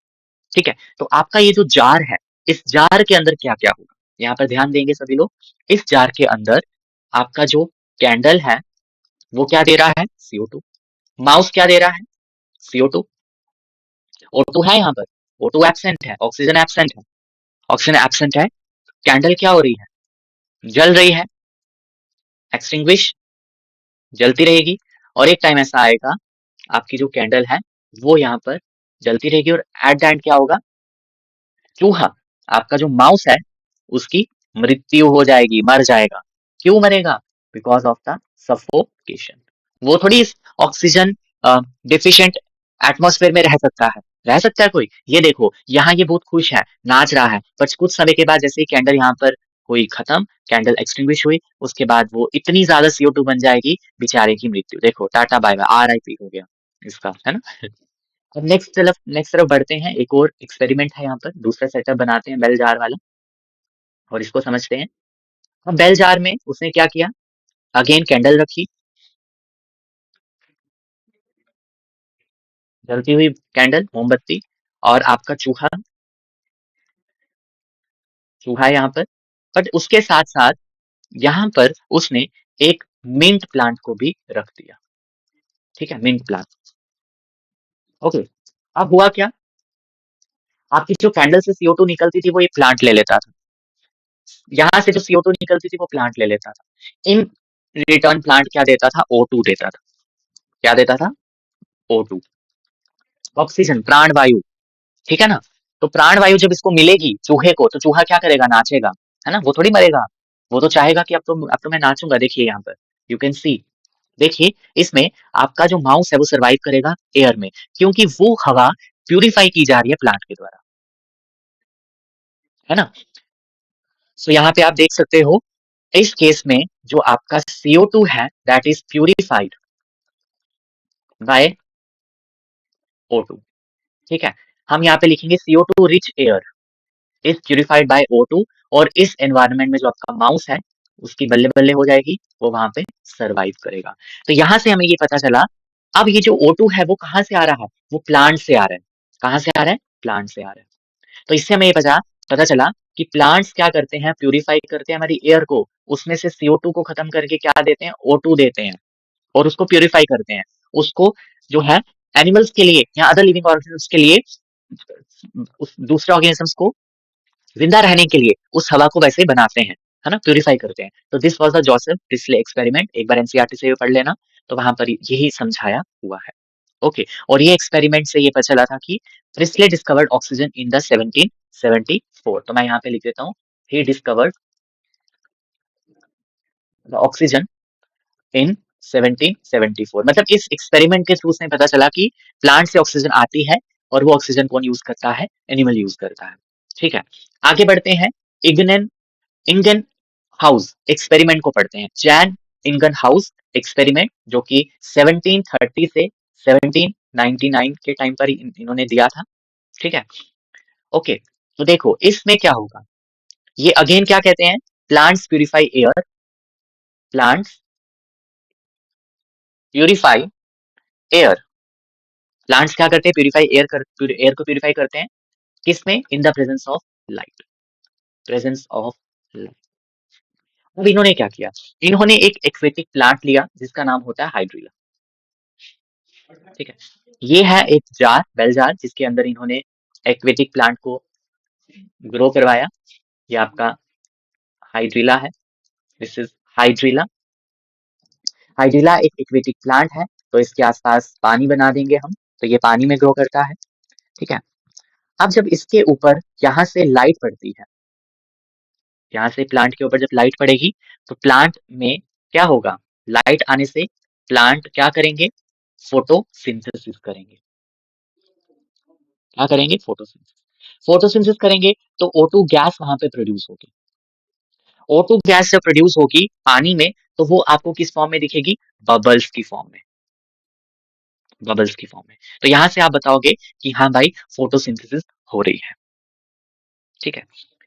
Speaker 1: ठीक है? तो आपका ये जो जार है, इस जार के अंदर क्या-क्या होगा? यहाँ पर ध्यान देंगे सभी लोग। इस जार के अंदर आपका जो कैंडल है, वो क्या दे रहा है? CO2। माउस क्या दे रहा है? CO2। O2 है यहाँ पर, O2 एब्सेंट है, ऑक्सीजन एब्सेंट है, ऑक्सीजन एब्सेंट है, कैंडल क्या हो रही है? जल रही है, एक्सटिंग्विश, जलती रहेगी, और एक टाइम ऐसा आएगा आपकी जो कैंडल है वो यहाँ पर जलती रहेगी, और एट द एंड क्या होगा, चूहा, आपका जो माउस है उसकी मृत्यु हो जाएगी, मर जाएगा। क्यों मरेगा? Because of the suffocation. वो थोड़ी इस ऑक्सीजन डिफिशिएंट एटमॉस्फेयर में रह सकता है, रह सकता है कोई? ये देखो यहाँ ये बहुत खुश है, नाच रहा है, पर कुछ समय के बाद जैसे ही कैंडल यहाँ पर हुई खत्म, कैंडल एक्सटिंग्विश हुई, उसके बाद वो इतनी ज्यादा CO2 बन जाएगी, बेचारे की मृत्यु। देखो टाटा बाय बाय, RIP हो गया इसका, है ना। अब नेक्स्ट तरफ बढ़ते हैं। एक और एक्सपेरिमेंट है यहाँ पर, दूसरा सेटअप बनाते हैं बेल जार वाला, और इसको समझते हैं। अब बेल जार में उसने क्या किया, अगेन कैंडल रखी, जलती हुई कैंडल, मोमबत्ती, और आपका चूहा, चूहा है यहाँ पर। बट उसके साथ साथ यहाँ पर उसने एक मिंट प्लांट को भी रख दिया, ठीक है, मिंट प्लांट। ओके, अब हुआ क्या, आपकी जो कैंडल से CO2 निकलती थी वो ये प्लांट ले लेता था, यहाँ से जो CO2 निकलती थी वो प्लांट ले लेता था। इन रिटर्न प्लांट क्या देता था, O2 देता था। क्या देता था? O2, ऑक्सीजन, प्राण वायु, ठीक है ना। तो प्राण वायु जब इसको मिलेगी चूहे को, तो चूहा क्या करेगा, नाचेगा, है ना, वो थोड़ी मरेगा। वो तो चाहेगा कि अब तो मैं नाचूंगा। देखिए यहाँ पर यू कैन सी, देखिए इसमें आपका जो माउस है वो सरवाइव करेगा एयर में, क्योंकि वो हवा प्यूरिफाई की जा रही है प्लांट के द्वारा, है ना। सो यहाँ पे आप देख सकते हो, इस केस में जो आपका CO2 है that is purified bye O2, ठीक है। हम यहाँ पे लिखेंगे CO2 rich air is purified bye O2, और इस एनवायरनमेंट में जो आपका माउस है उसकी बल्ले बल्ले हो जाएगी, वो वहां पे सरवाइव करेगा। तो यहाँ से हमें ये पता चला, अब ये जो O2 है वो कहाँ से आ रहा है, वो प्लांट से आ रहा है। कहाँ से आ रहा है? प्लांट से आ रहा है। तो इससे हमें ये पता चला कि प्लांट्स क्या करते हैं, प्यूरिफाई करते हैं हमारी एयर को, उसमें से CO2 को खत्म करके क्या देते हैं, O2 देते हैं, और उसको प्यूरिफाई करते हैं। उसको जो है एनिमल्स के लिए या अदर लिविंग ऑर्गेनिजम्स के लिए, उस दूसरे ऑर्गेनिजम्स को जिंदा रहने के लिए उस हवा को वैसे बनाते हैं, है ना, प्यूरिफाई करते हैं। तो this was the Joseph Presley experiment, एक बार एनसीईआरटी से भी पढ़ लेना, तो वहां पर यही समझाया हुआ है। ओके, और ये एक्सपेरिमेंट से ये पता चला था कि Presley discovered oxygen in the 1774। तो मैं यहाँ पे लिख देता हूँ, he discovered the oxygen in 1774। मतलब इस एक्सपेरिमेंट के थ्रू से पता चला कि प्लांट से ऑक्सीजन आती है, और वो ऑक्सीजन कौन यूज करता है, एनिमल यूज करता है, ठीक है। आगे बढ़ते हैं, इग्नेन इंगन हाउस एक्सपेरिमेंट को पढ़ते हैं। जैन इंगन हाउस एक्सपेरिमेंट, जो कि 1730 से 1799 के टाइम पर इन्होंने दिया था, ठीक है। ओके, तो देखो इसमें क्या होगा, ये अगेन क्या कहते हैं, plants purify air, plants purify air, plants क्या करते हैं, प्यूरिफाई एयर को प्यूरिफाई करते हैं, किसमें, in the presence of light, presence of light. अब इन्होंने क्या किया, इन्होंने एक एक्वेटिक प्लांट लिया जिसका नाम होता है हाइड्रिला, ठीक है। ये है एक जार, बेल जार, जिसके अंदर इन्होंने एक्वेटिक प्लांट को ग्रो करवाया। ये आपका हाइड्रिला है, दिस इज हाइड्रिला। हाइड्रिला एक एक्वेटिक प्लांट है, तो इसके आसपास पानी बना देंगे हम, तो ये पानी में ग्रो करता है, ठीक है। अब जब इसके ऊपर यहाँ से लाइट पड़ती है, यहाँ से प्लांट के ऊपर जब लाइट पड़ेगी, तो प्लांट में क्या होगा, लाइट आने से प्लांट क्या करेंगे, फोटोसिंथेसिस करेंगे। क्या करेंगे, फोटोसिंथेसिस। फोटोसिंथेसिस करेंगे तो O2 गैस वहां पे प्रोड्यूस होगी। O2 गैस जब प्रोड्यूस होगी पानी में, तो वो आपको किस फॉर्म में दिखेगी, बबल्स की फॉर्म में, बबल्स की फॉर्म में। तो यहां से आप बताओगे कि हाँ भाई फोटोसिंथेसिस हो रही है, ठीक है।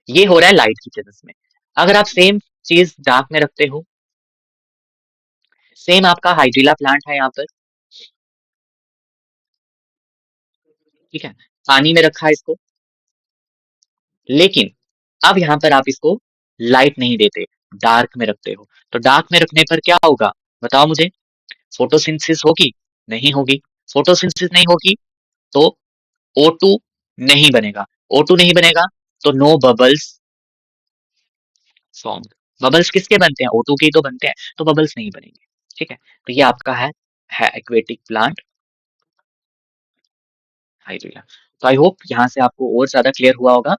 Speaker 1: ये हो रहा है लाइट की प्रेजेंस में। अगर आप सेम चीज डार्क में रखते हो, सेम आपका हाइड्रिला प्लांट है यहाँ पर, ठीक है, पानी में रखा है इसको, लेकिन अब यहाँ पर आप इसको लाइट नहीं देते, डार्क में रखते हो, तो डार्क में रखने पर क्या होगा, बताओ मुझे, फोटोसिंथेसिस होगी, नहीं होगी। फोटोसिंथेसिस नहीं होगी तो O2 नहीं बनेगा, O2 नहीं बनेगा तो नो बबल्स फॉर्म, बबल्स किसके बनते हैं, O2 के ही तो बनते हैं, तो बबल्स नहीं बनेंगे। ठीक है, तो ये आपका है एक्वेटिक प्लांट हाइड्रिला। तो आई होप यहाँ से आपको और ज्यादा क्लियर हुआ होगा।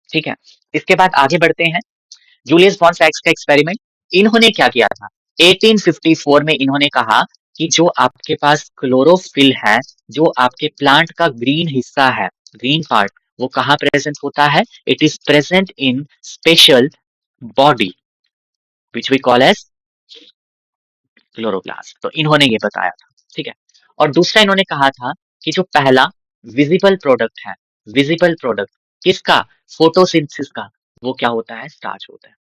Speaker 1: ठीक है, इसके बाद आगे बढ़ते हैं। जूलियस बॉर्न सैक्स का एक्सपेरिमेंट, इन्होंने क्या किया था, 1854 में इन्होंने कहा कि जो आपके पास क्लोरोफिल है, जो आपके प्लांट का ग्रीन हिस्सा है, ग्रीन पार्ट, वो कहाँ प्रेजेंट होता है, it is present in special body which we call as chloroplast. तो इन्होंने ये बताया था। ठीक है, और दूसरा इन्होंने कहा था कि जो पहला विजिबल प्रोडक्ट है, विजिबल प्रोडक्ट किसका, फोटोसिंथेसिस का, वो क्या होता है, स्टार्च होता है,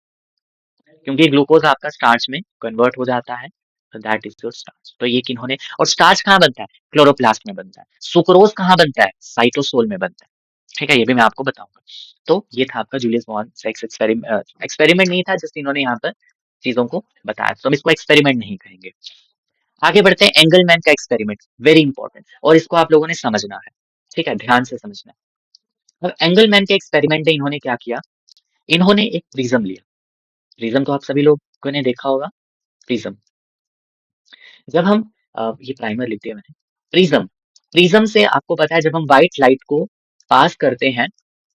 Speaker 1: क्योंकि ग्लूकोज आपका स्टार्च में कन्वर्ट हो जाता है, तो दैट इज योर स्टार्च। तो ये किन्होंने, और स्टार्च कहाँ बनता है, क्लोरोप्लास्ट में बनता है। सुक्रोज कहाँ बनता है, साइटोसोल में बनता है। ठीक है, ये भी मैं आपको बताऊंगा। तो ये था आपका Julius born sex experiment, experiment नहीं था, जस्ट इन्होंने यहाँ पर चीजों को बताया, तो हम इसको एक्सपेरिमेंट नहीं कहेंगे। आगे बढ़ते हैं, एंगलमैन का एक्सपेरिमेंट, वेरी इंपॉर्टेंट, और इसको आप लोगों ने समझना है। ठीक है, ध्यान से समझना है। अब एंगलमैन के एक्सपेरिमेंट में इन्होंने क्या किया, इन्होंने एक प्रिज्म लिया। प्रिज्म तो आप सभी लोगों ने देखा होगा, प्रिज्म। जब हम ये प्राइमर लिख दिया मैंने, प्रिज्म, प्रिज्म से आपको पता है जब हम व्हाइट लाइट को पास करते हैं,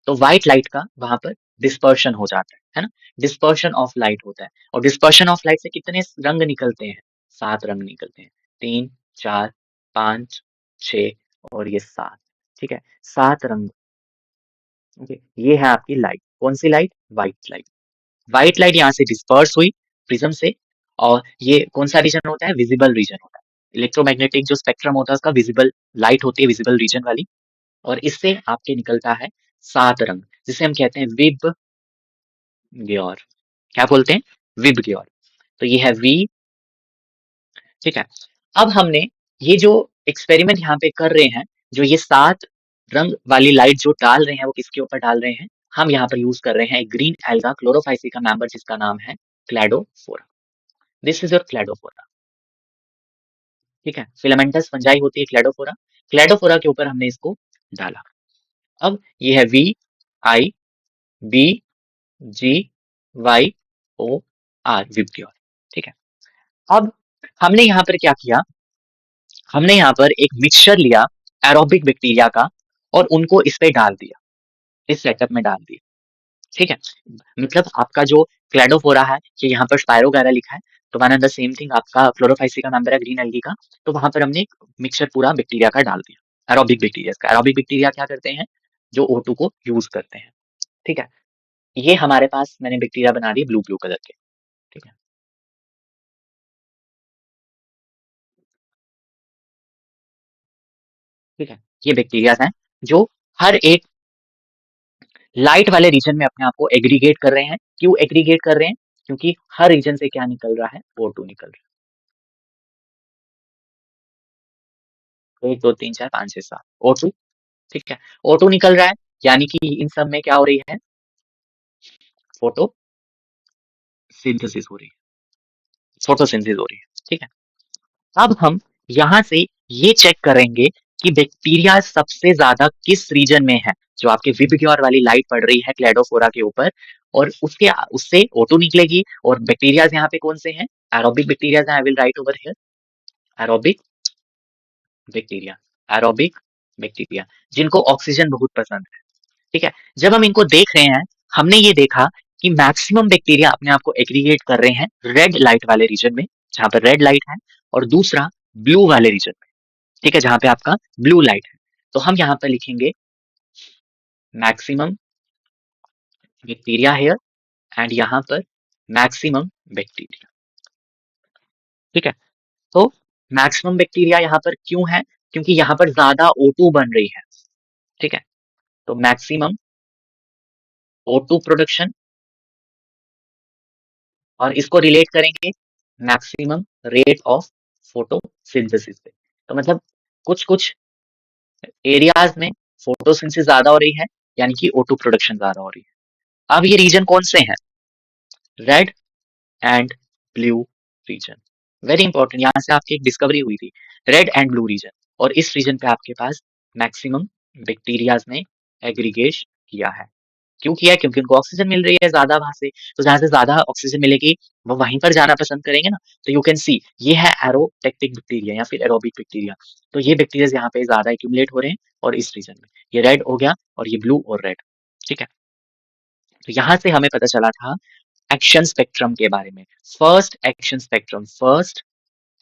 Speaker 1: तो व्हाइट लाइट का वहां पर डिस्पर्शन हो जाता है ना, डिस्पर्शन ऑफ लाइट होता है। और डिस्पर्शन ऑफ लाइट से कितने रंग निकलते हैं, 7 रंग निकलते हैं, 3, 4, 5, 6 और ये 7। ठीक है, 7 रंग। ओके, ये है आपकी लाइट, कौन सी light, white light. White light यहाँ से डिस्पर्स हुई प्रिज्म से, और ये कौन सा रीजन होता है, विजिबल रीजन होता है। इलेक्ट्रोमैग्नेटिक जो स्पेक्ट्रम होता है उसका विजिबल लाइट होती है, विजिबल रीजन वाली, और इससे आपके निकलता है 7 रंग, जिसे हम कहते हैं विब ग्योर। क्या बोलते हैं, विब ग्योर। तो ये है वी। ठीक है, अब हमने ये जो एक्सपेरिमेंट यहाँ पे कर रहे हैं, जो ये 7 रंग वाली लाइट जो डाल रहे हैं, वो किसके ऊपर डाल रहे हैं, हम यहाँ पर यूज कर रहे हैं एक ग्रीन एल्गा क्लोरोफाइसी का मेंबर जिसका नाम है Cladophora. This is your Cladophora. ठीक है, फिलामेंटस फंजाई होती है क्लैडोफोरा, क्लैडोफोरा के ऊपर हमने इसको डाला। अब ये है V I B G Y O R, VIBGYOR. ठीक है, अब हमने यहाँ पर क्या किया, हमने यहाँ पर एक मिक्सचर लिया एरोबिक बैक्टीरिया का, और उनको इस पे डाल दिया, इस सेटअप में डाल दिया। ठीक है, मतलब आपका जो क्लैडोफोरा है, ये यहाँ पर स्पायरोगायरा लिखा है, तो माना द सेम थिंग आपका फ्लोरोफाइसी का मेंबर है ग्रीन एल्गी का, तो वहां पर हमने एक मिक्सचर पूरा बैक्टीरिया का डाल दिया, एरोबिक बैक्टीरिया का। एरोबिक बैक्टीरिया क्या करते हैं, जो O2 को यूज करते हैं। ठीक है, ये हमारे पास मैंने बैक्टीरिया बना दी ब्लू ब्लू कलर के। ठीक है, ठीक है, ये बैक्टीरिया हैं जो हर एक लाइट वाले रीजन में अपने आप को एग्रीगेट कर रहे हैं। क्यों एग्रीगेट कर रहे हैं, क्योंकि हर रीजन से क्या निकल रहा है, O2 निकल रहा है। 1 2 3 4 5 6 7 O2। ठीक है, O2 निकल रहा है, यानी कि इन सब में क्या हो रही है, फोटो सिंथेसिस हो रही है, फोटोसिंथेसिस हो रही है। ठीक है, अब हम यहाँ से ये चेक करेंगे कि बैक्टीरिया सबसे ज्यादा किस रीजन में है, जो आपके विबग्योर वाली लाइट पड़ रही है क्लैडोफोरा के ऊपर, और उसके उससे O2 निकलेगी। और बैक्टीरिया यहाँ पे कौन से हैं, aerobic bacteria, I will write over here, aerobic bacteria, aerobic bacteria, जिनको ऑक्सीजन बहुत पसंद है। ठीक है, जब हम इनको देख रहे हैं, हमने ये देखा कि मैक्सिमम बैक्टीरिया अपने आप को एग्रीगेट कर रहे हैं रेड लाइट वाले रीजन में, जहां पर रेड लाइट है, और दूसरा ब्लू वाले रीजन में। ठीक है, जहां पे आपका ब्लू लाइट है। तो हम यहाँ पर लिखेंगे मैक्सिमम बैक्टीरिया हेयर, एंड यहाँ पर मैक्सिमम बैक्टीरिया। ठीक है, तो मैक्सिमम बैक्टीरिया यहाँ पर क्यों है, क्योंकि यहाँ पर ज्यादा O2 बन रही है। ठीक है, तो मैक्सिमम O2 प्रोडक्शन, और इसको रिलेट करेंगे मैक्सिमम रेट ऑफ फोटोसिंथेसिस पे। तो मतलब कुछ कुछ एरियाज में फोटोसिंथेसिस ज्यादा हो रही है, यानी कि O2 प्रोडक्शन ज्यादा हो रही है। अब ये रीजन कौन से हैं, red and blue region. Very important, यहाँ से आपकी एक डिस्कवरी हुई थी, रेड एंड ब्लू रीजन, और इस रीजन पे आपके पास मैक्सिमम बैक्टीरियाज ने एग्रीगेट किया है। क्यों किया है? क्योंकि उनको ऑक्सीजन मिल रही है ज़्यादा वहाँ से, तो जहाँ से ज़्यादा ऑक्सीजन मिलेगी, वो वहीं पर जाना पसंद करेंगे ना। तो यू कैन सी ये है एरोटेक्टिक बैक्टीरिया या फिर एरोबिक बैक्टीरिया। तो ये बैक्टीरियाज़ यहाँ पे ज़्यादा एक्यूमुलेट हो रहे हैं और इस रीजन में। ये रेड हो गया और ये ब्लू और रेड, ठीक है? तो यहाँ से हमें पता चला था एक्शन स्पेक्ट्रम के बारे में। First action spectrum, first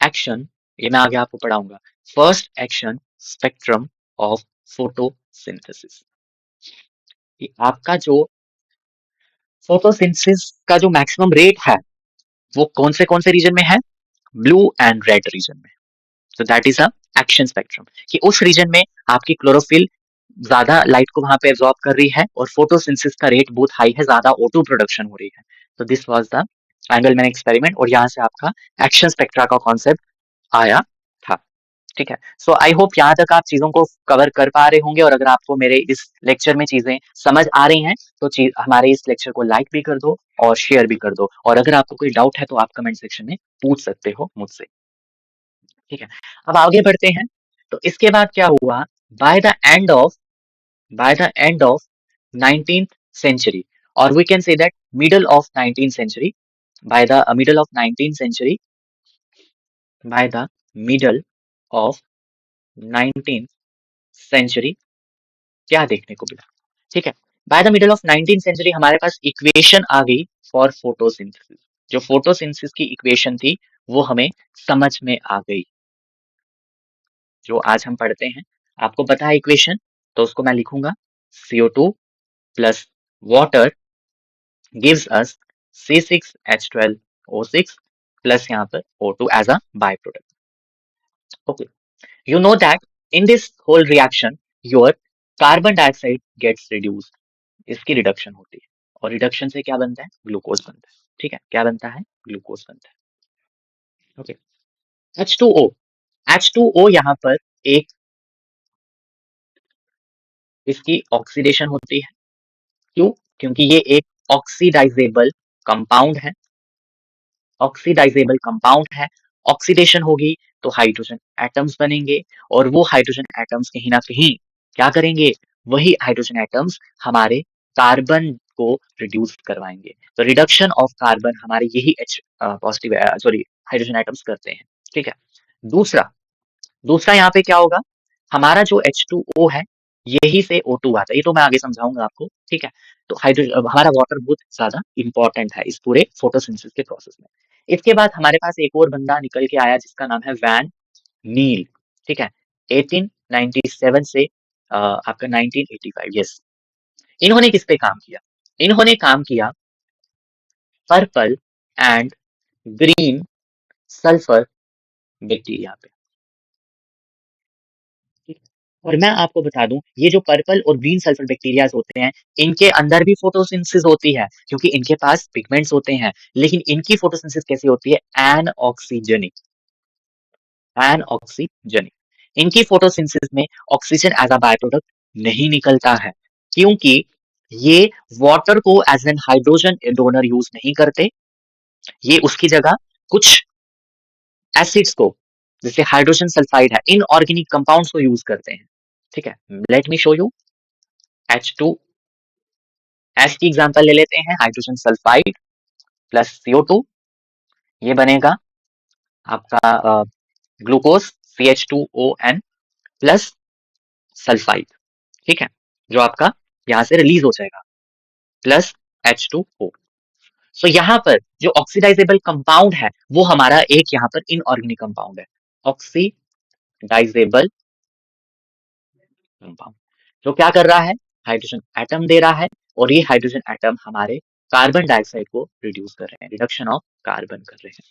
Speaker 1: action, ये मैं आगे आपको पढ़ाऊंगा। First action spectrum of photosynthesis. आपका जो फोटोसिंथेसिस का जो मैक्सिमम रेट है वो कौन से रीजन में है? ब्लू एंड रेड रीजन में। तो that is a action spectrum कि उस रीजन में आपकी क्लोरोफिल ज्यादा लाइट को वहां पे एब्जॉर्ब कर रही है और फोटोसिंथेसिस का रेट बहुत हाई है, ज्यादा O2 प्रोडक्शन हो रही है। तो this was the Engelmann experiment और यहाँ से आपका एक्शन स्पेक्ट्रा का कॉन्सेप्ट आया था। ठीक है, सो आई होप यहाँ तक आप चीजों को कवर कर पा रहे होंगे और अगर आपको मेरे इस लेक्चर में चीजें समझ आ रही हैं तो हमारे इस लेक्चर को लाइक भी कर दो और शेयर भी कर दो, और अगर आपको कोई डाउट है तो आप कमेंट सेक्शन में पूछ सकते हो मुझसे। ठीक है, अब आगे बढ़ते हैं। तो इसके बाद क्या हुआ? By the end of by the end of 19th century, or we can say that middle of 19th century, by the middle of 19th century, by the middle of 19th century, क्या देखने को मिला? ठीक है, by the middle of 19th century हमारे पास equation आ गई फॉर फोटोसिंथेसिस। जो फोटोसिंथेसिस की इक्वेशन थी वो हमें समझ में आ गई, जो आज हम पढ़ते हैं। आपको पता है इक्वेशन, तो उसको मैं लिखूंगा CO2 plus water gives us C6H12O6 plus यहाँ पर O2 as a by product. Okay, you know that in this whole reaction your carbon dioxide gets reduced, इसकी रिडक्शन होती है और रिडक्शन से क्या बनता है? ग्लूकोज बनता है। ठीक है, क्या बनता है? ग्लूकोज बनता है। ओके, H2O, H2O यहाँ पर एक इसकी ऑक्सीडेशन होती है। क्यों? क्योंकि ये एक ऑक्सीडाइजेबल कंपाउंड है, ऑक्सीडाइजेबल कंपाउंड है। ऑक्सीडेशन होगी तो हाइड्रोजन एटम्स बनेंगे और वो हाइड्रोजन एटम्स कहीं ना कहीं क्या करेंगे? वही हाइड्रोजन एटम्स हमारे कार्बन को रिड्यूस करवाएंगे। तो रिडक्शन ऑफ कार्बन हमारे यही H positive sorry hydrogen atoms करते हैं। ठीक है, दूसरा दूसरा यहाँ पे क्या होगा? हमारा जो H2O है यही से O2 आता है, ये तो मैं आगे समझाऊंगा आपको। ठीक है, तो हाइड्रोजन हमारा वाटर बहुत ज्यादा इंपॉर्टेंट है इस पूरे फोटोसिंथेसिस के प्रोसेस में। इसके बाद हमारे पास एक और बंदा निकल के आया जिसका नाम है वैन नील। ठीक है, 1897 से आपका 1985, यस। इन्होंने किस पे काम किया? इन्होंने काम किया purple and green sulphur bacteria पे। और मैं आपको बता दूं, ये जो पर्पल और ग्रीन सल्फर बैक्टीरियाज होते हैं इनके अंदर भी फोटोसिंथेसिस होती है क्योंकि इनके पास पिगमेंट्स होते हैं, लेकिन इनकी फोटोसिंथेसिस कैसी होती है? एनऑक्सीजनिक, एनऑक्सीजनिक। इनकी फोटोसिंथेसिस में oxygen as a by product नहीं निकलता है क्योंकि ये वाटर को as an hydrogen donor use नहीं करते, ये उसकी जगह कुछ एसिड्स को, जैसे हाइड्रोजन सल्फाइड है, इनऑर्गेनिक कंपाउंड्स को यूज करते हैं। ठीक है, let me show you. H2 H की एग्जांपल ले लेते हैं, हाइड्रोजन सल्फाइड प्लस CO2, ये बनेगा आपका ग्लूकोज CH2ON प्लस सल्फाइड। ठीक है, जो आपका यहाँ से रिलीज हो जाएगा प्लस H2O। सो यहाँ पर जो ऑक्सीडाइजेबल कंपाउंड है वो हमारा एक यहाँ पर इनऑर्गेनिक कंपाउंड है, ऑक्सीडाइजेबल कंपाउंड, जो क्या कर रहा है? हाइड्रोजन एटम दे रहा है और ये हाइड्रोजन एटम हमारे कार्बन डाइऑक्साइड को रिड्यूस कर रहे हैं, रिडक्शन ऑफ कार्बन कर रहे हैं।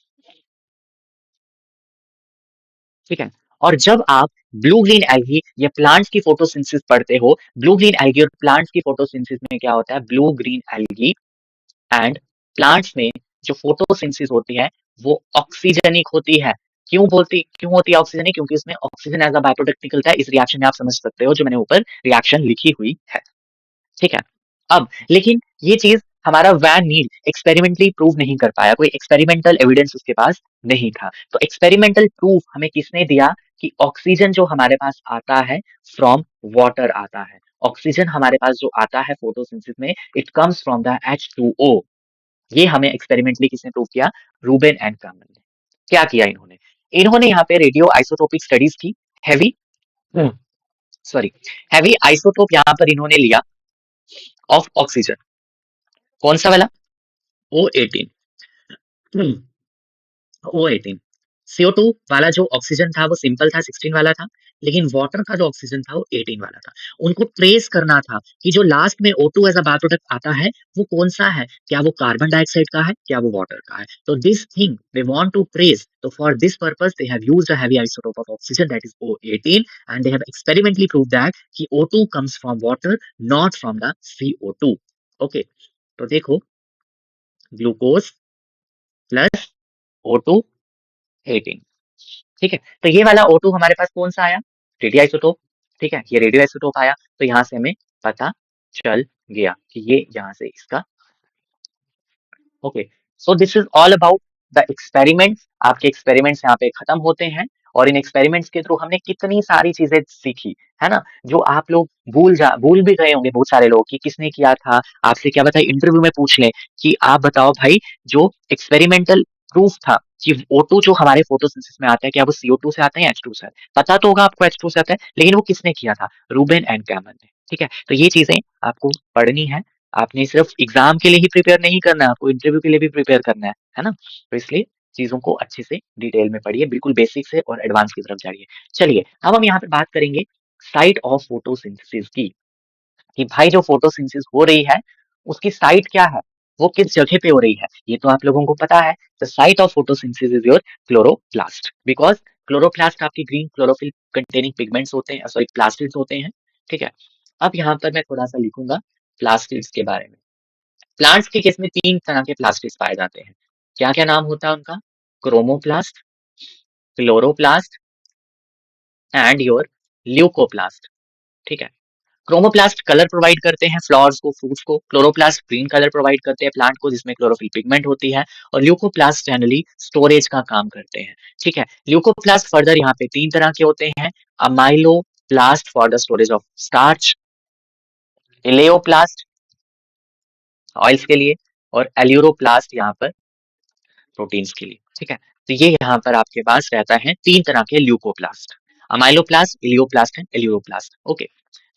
Speaker 1: ठीक है, और जब आप ब्लू ग्रीन एल्गी या प्लांट्स की फोटोसिंथेसिस पढ़ते हो, ब्लू ग्रीन एल्गी और प्लांट्स की फोटोसिंथेसिस में क्या होता है? Blue green algae and plants में जो फोटोसिंथेसिस होती है वो ऑक्सीजनिक होती है। क्यों होती है ऑक्सीजनिक? क्योंकि इसमें oxygen as a by product निकलता है। इस रिएक्शन में आप समझ सकते हो जो मैंने ऊपर रिएक्शन लिखी हुई है। ठीक है, अब लेकिन ये चीज हमारा वैन नील एक्सपेरिमेंटली प्रूव नहीं कर पाया, कोई एक्सपेरिमेंटल एविडेंस उसके पास नहीं था। तो एक्सपेरिमेंटल प्रूफ हमें किसने दिया कि ऑक्सीजन जो हमारे पास आता है फ्रॉम वाटर आता है, ऑक्सीजन हमारे पास जो आता है फोटोसिंथेसिस में, it comes from the H2O। ये हमें एक्सपेरिमेंटली किसने प्रूव किया? रूबेन एंड कामन ने। क्या किया इन्होंने? इन्होंने यहाँ पे रेडियो आइसोटोपिक स्टडीज की। हैवी सॉरी हैवी आइसोटोप यहाँ पर इन्होंने लिया ऑफ ऑक्सीजन। कौन सा वाला? O18। O18। CO2 वाला जो ऑक्सीजन था वो सिंपल था, 16 वाला था, लेकिन वाटर का जो ऑक्सीजन था वो 18 वाला था। उनको ट्रेस करना था कि जो लास्ट में O2 as a by product आता है वो कौन सा है, क्या वो कार्बन डाइऑक्साइड का है, क्या वो वाटर का है। तो this thing they want to trace, तो for this purpose they have used a heavy isotope of oxygen that is O18 and they have experimentally prove that कि O2 comes from water not from the CO2। Okay, तो देखो, glucose plus O2 18। ठीक है, तो ये वाला O2 हमारे पास कौन सा आया? Radio isotope. ठीक है, ये रेडियो आइसोटोप आया, तो यहाँ से हमें पता चल गया कि ये यहाँ से इसका। Okay, so this is all about the experiments. आपके एक्सपेरिमेंट्स यहाँ पे खत्म होते हैं, और इन एक्सपेरिमेंट्स के थ्रू हमने कितनी सारी चीजें सीखी, है ना, जो आप लोग भूल भी गए होंगे बहुत सारे लोग कि किसने किया था। आपसे क्या बताइए, इंटरव्यू में पूछ ले कि आप बताओ भाई, जो एक्सपेरिमेंटल प्रूफ था कि O2 जो हमारे फोटोसिंथेसिस में आता है, क्या वो CO2 से आता है या H2 से? पता तो होगा आपको H2 से आता है, लेकिन वो किसने किया था? रूबेन एंड कैमन ने। ठीक है, तो ये चीजें आपको पढ़नी है। आपने सिर्फ एग्जाम के लिए ही प्रिपेयर नहीं करना है, आपको इंटरव्यू के लिए भी प्रिपेयर करना है ना। तो इसलिए चीजों को अच्छे से डिटेल में पढ़िए, बिल्कुल बेसिक से और एडवांस की तरफ जाइए। चलिए, अब हम यहाँ पे बात करेंगे साइट ऑफ फोटोसिंथेसिस की, कि भाई जो फोटोसिंथेसिस हो रही है उसकी साइट क्या है, वो किस जगह पे हो रही है, ये तो आप लोगों को पता है। The site of photosynthesis is your chloroplast, because chloroplast आपकी ग्रीन क्लोरोफिल कंटेनिंग पिगमेंट्स होते हैं, सॉरी प्लास्टिड्स होते हैं। ठीक है, अब यहाँ पर मैं थोड़ा सा लिखूंगा प्लास्टिड्स के बारे में। प्लांट्स के केस में 3 तरह के प्लास्टिड्स पाए जाते हैं। क्या क्या नाम होता है उनका? Chromoplast, chloroplast and your leucoplast. ठीक है, क्रोमोप्लास्ट कलर प्रोवाइड करते हैं फ्लावर्स को, फ्रूट्स को। क्लोरोप्लास्ट ग्रीन कलर प्रोवाइड करते हैं प्लांट को, जिसमें क्लोरोफिल पिगमेंट होती है। और ल्यूकोप्लास्ट जनरली स्टोरेज का काम करते हैं। ठीक है, ल्यूकोप्लास्ट फर्दर यहाँ पे 3 तरह के होते हैं। Amyloplast for the storage of starch, elaioplast oils के लिए, और एल्यूरोप्लास्ट यहाँ पर प्रोटीन्स के लिए। ठीक है, तो ये यहाँ पर आपके पास रहता है 3 तरह के leucoplast, amyloplast, elaioplast and aleuroplast. Okay,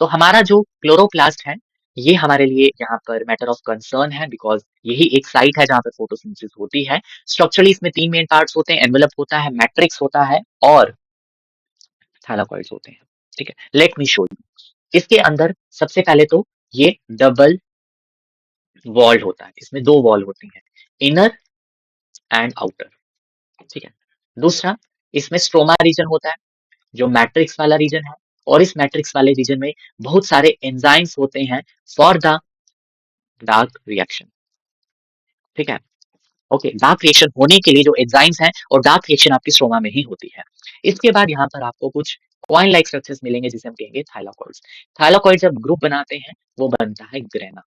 Speaker 1: तो हमारा जो क्लोरोप्लास्ट है, ये हमारे लिए यहाँ पर मैटर ऑफ कंसर्न है, बिकॉज यही एक साइट है जहाँ पर फोटोसिंथेसिस होती है। स्ट्रक्चरली इसमें 3 मेन पार्ट्स होते हैं, एनवेलप होता है, मैट्रिक्स होता है, और थैलाकॉइड्स होते हैं। ठीक है, लेट मी शो यू। इसके अंदर सबसे पहले तो ये डबल वॉल्ड होता है, इसमें 2 वॉल होती हैं, इनर एंड आउटर। ठीक है, दूसरा, इसमें स्ट्रोमा रीजन होता है, जो मैट्रिक्स वाला रीजन है, और इस मैट्रिक्स वाले रीजन में बहुत सारे एंजाइम्स होते हैं फॉर द डार्क रिएक्शन। ठीक है, ओके, डार्क रिएक्शन होने के लिए जो एंजाइम्स हैं, और डार्क रिएक्शन आपकी स्ट्रोमा में ही होती है। इसके बाद यहाँ पर आपको कुछ कॉइन लाइक स्ट्रक्चर्स मिलेंगे, जिसे हम कहेंगे थाइलाकॉइड्स। थाइलाकॉइड जब ग्रुप बनाते हैं, वो बनता है ग्रेना।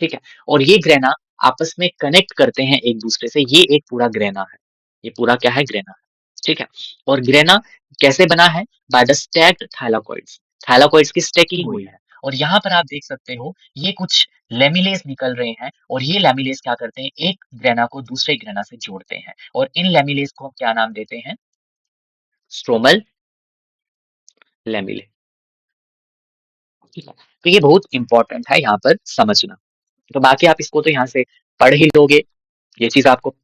Speaker 1: ठीक है, और ये ग्रेना आपस में कनेक्ट करते हैं एक दूसरे से, ये एक पूरा ग्रेना है, ये पूरा क्या है? ग्रेना है। ठीक है, और ग्रेना कैसे बना है? By the stacked thylakoids, thylakoids की स्टैकिंग हुई है। और यहाँ पर आप देख सकते हो, ये कुछ लेमिलेस निकल रहे हैं, और ये लेमिलेस क्या करते हैं? एक ग्रेना को दूसरे ग्रेना से जोड़ते हैं, और इन लेमिलेस को हम क्या नाम देते हैं? Stromal lamellae. ठीक है, तो ये बहुत इंपॉर्टेंट है यहाँ पर समझना। तो बाकी आप इसको तो यहाँ से पढ़ ही लोगे, ये चीज आपको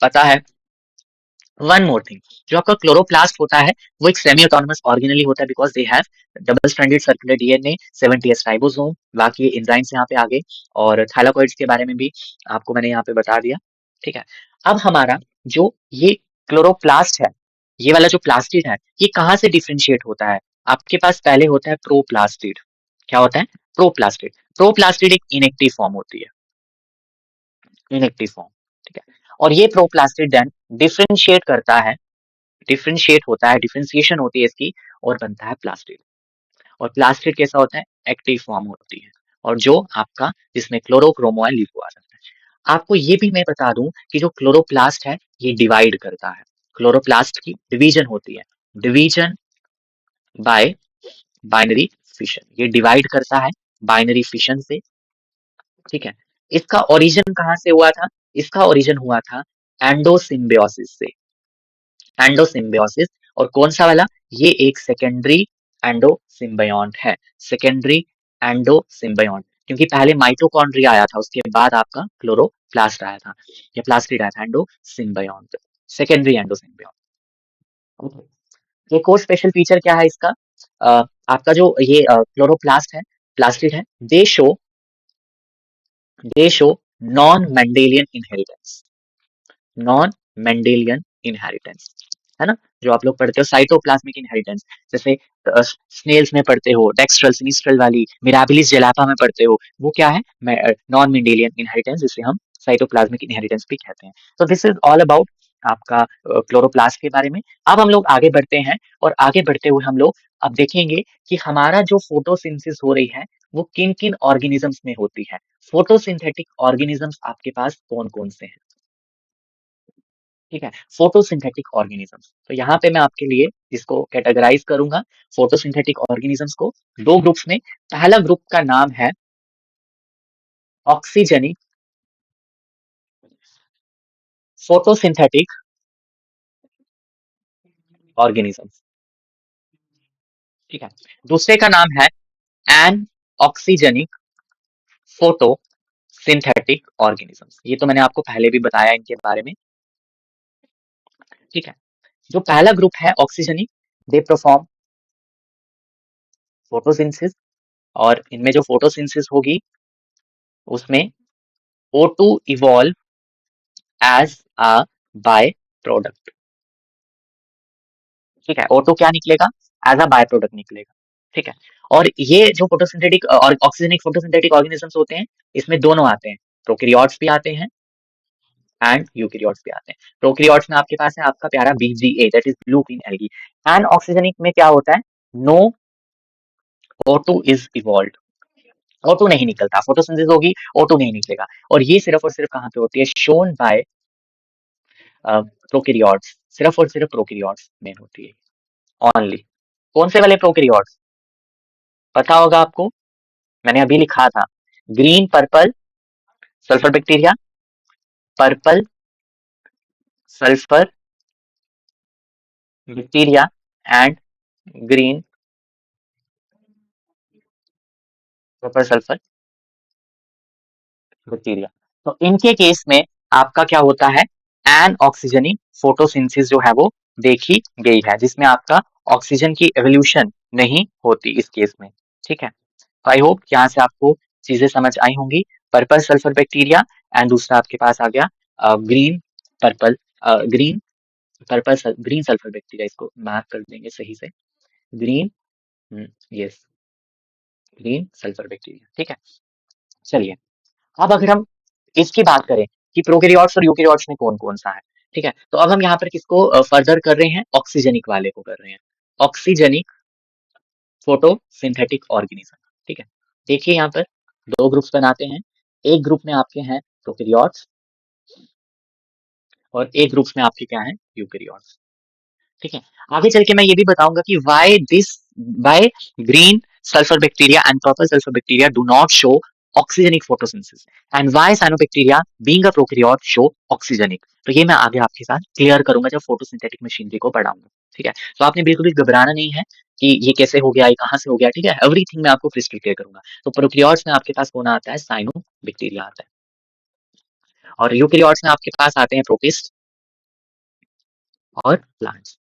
Speaker 1: पता है। वन मोर थिंग, जो आपका क्लोरोप्लास्ट होता है, वो एक सेमी ऑटोनमस ऑर्गेनेली होता है, because they have double stranded circular DNA, 70s ribosome, बाकी एंजाइम्स यहाँ पे आगे, और थाइलाकॉइड्स के बारे में भी आपको मैंने यहाँ पे बता दिया। ठीक है, अब हमारा जो ये क्लोरोप्लास्ट है, ये वाला जो प्लास्टिड है, ये कहाँ से डिफ्रेंशिएट होता है? आपके पास पहले होता है प्रोप्लास्टिड। क्या होता है? प्रोप्लास्टिड। प्रोप्लास्टिड एक इनएक्टिव फॉर्म होती है, इनएक्टिव फॉर्म। ठीक है, और ये प्रोप्लास्टिड देन डिफ्रेंशिएट करता है, डिफरेंशिएट होता है, डिफरेंशिएशन होती है इसकी, और बनता है प्लास्टिड। और प्लास्टिड कैसा होता है? एक्टिव फॉर्म होती है, और जो आपका जिसमें क्लोरोक्रोमो है, लिपो आ जाता है। आपको ये भी मैं बता दूं कि जो क्लोरोप्लास्ट है, ये डिवाइड करता है। क्लोरोप्लास्ट की डिवीजन होती है, डिवीजन बाय बाइनरी फिशन, ये डिवाइड करता है बाइनरी फिशन से, ठीक है। इसका ओरिजिन कहाँ से हुआ था? इसका ओरिजिन हुआ था एंडोसिम्बियोसिस से, एंडोसिम्बियोसिस। और कौन सा वाला? ये एक सेकेंडरी एंडोसिम्बियोंट है, सेकेंडरी एंडोसिम्बियोंट, क्योंकि पहले माइटोकॉन्ड्रिया आया था, उसके बाद आपका क्लोरोप्लास्ट आया था या प्लास्टिड आया था, एंडोसिम्बियोंट, सेकेंडरी एंडोसिम्बियोंट। एक और स्पेशल फीचर क्या है इसका? आपका जो ये क्लोरोप्लास्ट है, प्लास्टिड है, दे show non Mendelian inheritance, non Mendelian inheritance, है ना? जो आप लोग पढ़ते हो साइटोप्लाज्मिक इनहेरिटेंस, जैसे स्नेल्स में पढ़ते हो, डेक्स्ट्रल सिनिस्ट्रल वाली, मिराबिलिस जेलापा में पढ़ते हो, वो क्या है? नॉन मेंडेलियन इनहेरिटेंस, जिसे हम साइटोप्लाज्मिक इनहेरिटेंस भी कहते हैं। तो दिस इज ऑल अबाउट आपका क्लोरोप्लास्ट के बारे में। अब हम लोग आगे बढ़ते हैं, और आगे बढ़ते हुए हम लोग अब देखेंगे कि हमारा जो फोटोसिंथेसिस हो रही है वो किन किन ऑर्गेनिजम्स में होती है। फोटोसिंथेटिक ऑर्गेनिजम्स आपके पास कौन कौन से हैं? ठीक है, फोटोसिंथेटिक ऑर्गेनिजम्स, तो यहाँ पे मैं आपके लिए इसको कैटेगराइज करूंगा फोटोसिंथेटिक ऑर्गेनिजम्स को दो ग्रुप्स में। पहला ग्रुप का नाम है ऑक्सीजेनिक फोटोसिंथेटिक ऑर्गेनिजम्स, ठीक है। दूसरे का नाम है एन ऑक्सीजेनिक फोटोसिंथेटिक ऑर्गेनिजम्स, ये तो मैंने आपको पहले भी बताया इनके बारे में, ठीक है। जो पहला ग्रुप है ऑक्सीजेनिक, दे परफॉर्म फोटोसिंथेसिस, और इनमें जो फोटोसिंथेसिस होगी उसमें O2 evolve as a by product, ठीक है। O2 क्या निकलेगा? एज अ बाय प्रोडक्ट निकलेगा, ठीक है। और ये जो फोटोसिंथेटिक और ऑक्सीजनिक फोटोसिंथेटिक ऑर्गेनिजम्स होते हैं, इसमें दोनों आते हैं, प्रोकैरियोट्स भी आते हैं एंड यूकैरियोट्स भी आते हैं। प्रोकैरियोट्स में आपके पास है आपका प्यारा BGA, that is blue green algae. And oxygenic में क्या होता है? No O2 is evolve, O2 नहीं निकलता, फोटोसिंथेसिस होगी, O2 नहीं निकलेगा। और ये सिर्फ और सिर्फ कहाँ पे होती है? शोन बाय प्रोकैरियोट्स, सिर्फ और सिर्फ प्रोकैरियोट्स में होती है ओनली। कौन से वाले प्रोकैरियोट्स? पता होगा आपको, मैंने अभी लिखा था, green purple sulphur bacteria, purple sulphur bacteria and green purple sulphur bacteria. तो इनके केस में आपका क्या होता है? एन ऑक्सीजनिक फोटोसिंथेसिस जो है वो देखी गई है, जिसमें आपका ऑक्सीजन की एवोल्यूशन नहीं होती इस केस में, ठीक है। आई होप यहाँ से आपको चीजें समझ आई होंगी। पर्पल सल्फर बैक्टीरिया एंड दूसरा आपके पास आ गया green purple, green green sulphur bacteria, इसको मार्क कर देंगे सही से, green, yes, green sulphur bacteria, ठीक है। चलिए, अब अगर हम इसकी बात करें कि प्रोकैरियोट्स और यूकैरियोट्स में कौन कौन सा है, ठीक है, तो अब हम यहाँ पर किसको फर्दर कर रहे हैं? ऑक्सीजनिक वाले को कर रहे हैं, ऑक्सीजनिक फोटोसिंथेटिक ऑर्गेनिज्म, ठीक है। देखिए यहाँ पर दो ग्रुप्स बनाते हैं, एक ग्रुप में आपके हैं प्रोकैरियोट्स और एक ग्रुप्स में आपके क्या है? यूकैरियोट्स, ठीक है। आगे चल के मैं ये भी बताऊंगा कि why green sulphur bacteria and purple sulphur bacteria do not show oxygenic photosynthesis and why cyanobacteria being a prokaryote show oxygenic. तो ये मैं आगे आपके साथ क्लियर करूंगा जब फोटोसिंथेटिक मशीनरी को पढ़ाऊंगा, ठीक है। तो आपने बिल्कुल भी घबराना नहीं है कि ये कैसे हो गया, ये कहाँ से हो गया, ठीक है। एवरीथिंग मैं आपको क्रिस्टल क्लियर करूंगा। तो प्रोकैरियोट्स में आपके पास कौन आता है? साइनोबैक्टीरिया आता है, और यूकैरियोट्स में आपके पास आते हैं प्रोटिस्ट और प्लांट्स।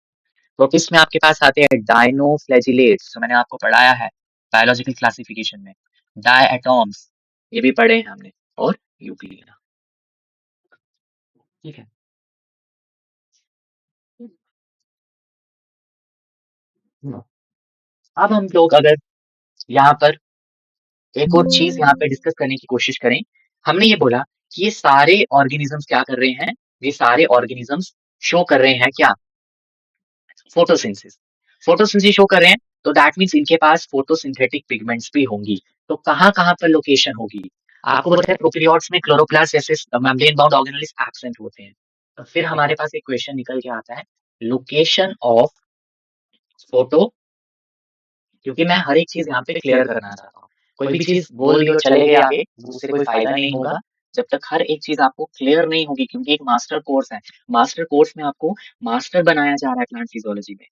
Speaker 1: प्रोटिस्ट में आपके पास आते हैं डायनोफ्लैजिलेट्स, जो मैंने आपको पढ़ाया है बायोलॉजिकल क्लासिफिकेशन में, डायटॉम्स, ये भी पढ़े हैं हमने, और यूग्लिया, ठीक है। अब हम लोग अगर यहाँ पर एक और चीज यहाँ पे डिस्कस करने की कोशिश करें, हमने ये बोला कि ये सारे ऑर्गेनिजम्स क्या कर रहे हैं? ये सारे ऑर्गेनिजम्स शो कर रहे हैं क्या? फोटोसिंथेसिस, फोटोसिंथेसिस शो कर रहे हैं, तो दैट मींस इनके पास फोटोसिंथेटिक पिगमेंट्स भी होंगी। तो कहाँ कहाँ पर लोकेशन होगी? आपको पता है प्रोकैरियोट्स में क्लोरोप्लास्ट जैसे मेम्ब्रेन बाउंड ऑर्गेनेल्स एब्सेंट होते हैं। तो फिर हमारे पास एक क्वेश्चन निकल के आता है, लोकेशन ऑफ फोटो क्योंकि मैं हर एक चीज यहाँ पे क्लियर करना चाहता हूँ। कोई भी चीज बोल दी और चले गए आगे, उससे कोई फायदा नहीं होगा जब तक हर एक चीज आपको क्लियर नहीं होगी, क्योंकि एक मास्टर कोर्स है। मास्टर कोर्स में आपको मास्टर बनाया जा रहा है प्लांट फिजियोलॉजी में,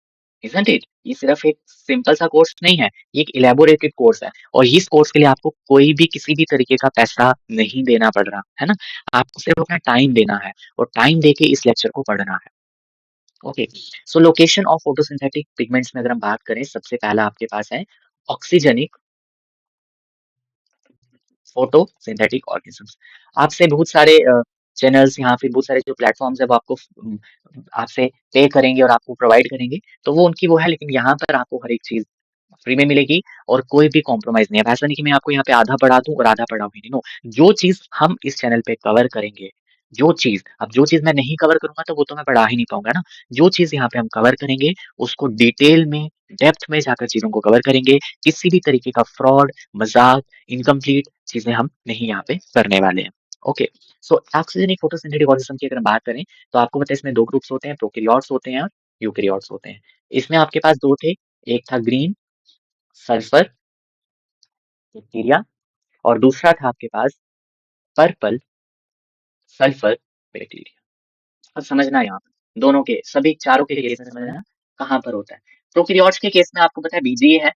Speaker 1: isn't it? ये सिर्फ एक सिंपल सा कोर्स नहीं है, ये एक इलेबोरेटेड कोर्स है, और इस कोर्स के लिए आपको कोई भी किसी भी तरीके का पैसा नहीं देना पड़ रहा है ना। आपको सिर्फ अपना टाइम देना है, और टाइम देके इस लेक्चर को पढ़ना है। Okay, so location of photosynthetic pigments में अगर हम बात करें, सबसे पहला आपके पास है ऑक्सीजनिक फोटोसिंथेटिक ऑर्गेनिजम्स। आपसे बहुत सारे चैनल्स, यहाँ पे बहुत सारे जो प्लेटफॉर्म्स है वो आपको आपसे पे करेंगे और आपको प्रोवाइड करेंगे, तो वो उनकी वो है, लेकिन यहाँ पर आपको हर एक चीज फ्री में मिलेगी और कोई भी कॉम्प्रोमाइज नहीं है। अब ऐसा नहीं कि मैं आपको यहाँ पे आधा पढ़ा दूं और आधा पढ़ा हुई नहीं, नो। जो चीज हम इस चैनल पे कवर करेंगे, जो चीज मैं नहीं कवर करूंगा तो वो तो मैं पढ़ा ही नहीं पाऊंगा ना। जो चीज यहाँ पे हम कवर करेंगे, उसको डिटेल में, डेप्थ में जाकर चीजों को कवर करेंगे। किसी भी तरीके का फ्रॉड, मजाक, इनकम्प्लीट चीजें हम नहीं यहाँ पे करने वाले हैं। ओके, सो ऑक्सीजनिक फोटोसिंथेटिक ऑर्गेनिज्म की अगर हम बात करें, तो आपको पता है इसमें दो ग्रुप्स होते हैं, प्रोकैरियोट्स होते हैं और यूकैरियोट्स होते हैं। इसमें आपके पास दो थे, एक था ग्रीन सल्फर बैक्टीरिया और दूसरा था आपके पास पर्पल सल्फर बैक्टीरिया। अब समझना यहाँ पर दोनों के, सभी चारों के केस में समझना कहाँ पर होता है। प्रोकैरियोट्स के केस में आपको पता है बीजीए है,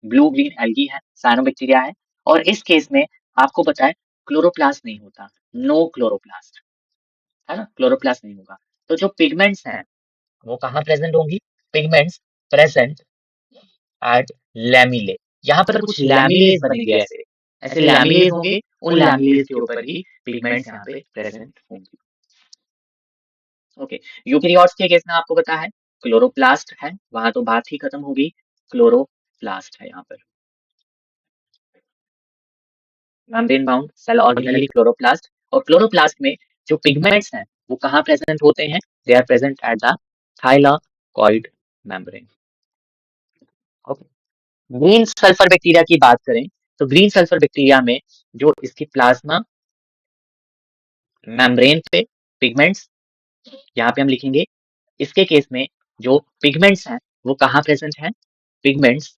Speaker 1: ब्लू ग्रीन एल्गी है, साइनोबैक्टीरिया है, और इस केस में आपको पता है क्लोरोप्लास्ट नहीं होता, नो क्लोरोप्लास्ट, है ना, क्लोरोप्लास्ट नहीं होगा। तो जो पिगमेंट्स हैं वो कहाँ प्रेजेंट होंगी? Pigments present at lamellae. यहाँ पर कुछ लैमिलेज बनेंगे, ऐसे ऐसे लैमिलेज होंगे, उन लैमिलेज के ऊपर ही पिगमेंट्स यहाँ पे प्रेजेंट होंगे। ओके, यूकैरियोट्स के केस में आपको पता है क्लोरोप्लास्ट है, वहां तो बात ही खत्म होगी, क्लोरोप्लास्ट है यहाँ पर, membrane bound cell organelle chloroplast. और क्लोरोप्लास्ट में जो पिगमेंट्स हैं वो कहाँ प्रेजेंट होते हैं? They are present at the thylakoid membrane. Okay, green sulphur bacteria की बात करें, तो ग्रीन सल्फर बैक्टीरिया में जो इसकी प्लाज्मा मेम्ब्रेन पे पिगमेंट्स, यहाँ पे हम लिखेंगे, इसके केस में जो पिगमेंट्स हैं वो कहाँ प्रेजेंट हैं? पिगमेंट्स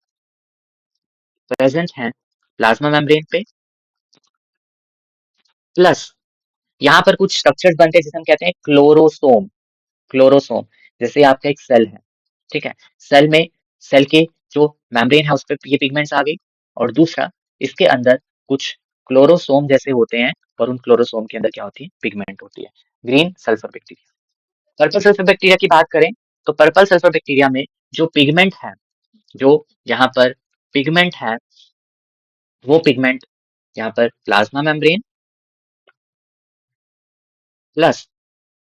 Speaker 1: प्रेजेंट हैं प्लाज्मा मेम्ब्रेन पे, प्लस यहाँ पर कुछ स्ट्रक्चर्स बनते हैं जिसे हम कहते हैं क्लोरोसोम। क्लोरोसोम जैसे आपका एक सेल है, ठीक है, सेल में, सेल के जो मेम्ब्रेन है उस पर ये पिगमेंट्स आ गई, और दूसरा इसके अंदर कुछ क्लोरोसोम जैसे होते हैं, और उन क्लोरोसोम के अंदर क्या होती है? पिगमेंट होती है। Green sulphur bacteria. Purple sulphur bacteria की बात करें, तो पर्पल सल्फर बैक्टीरिया में जो पिगमेंट है, जो यहाँ पर पिगमेंट है, वो पिगमेंट यहाँ पर प्लाज्मा मेम्ब्रेन प्लस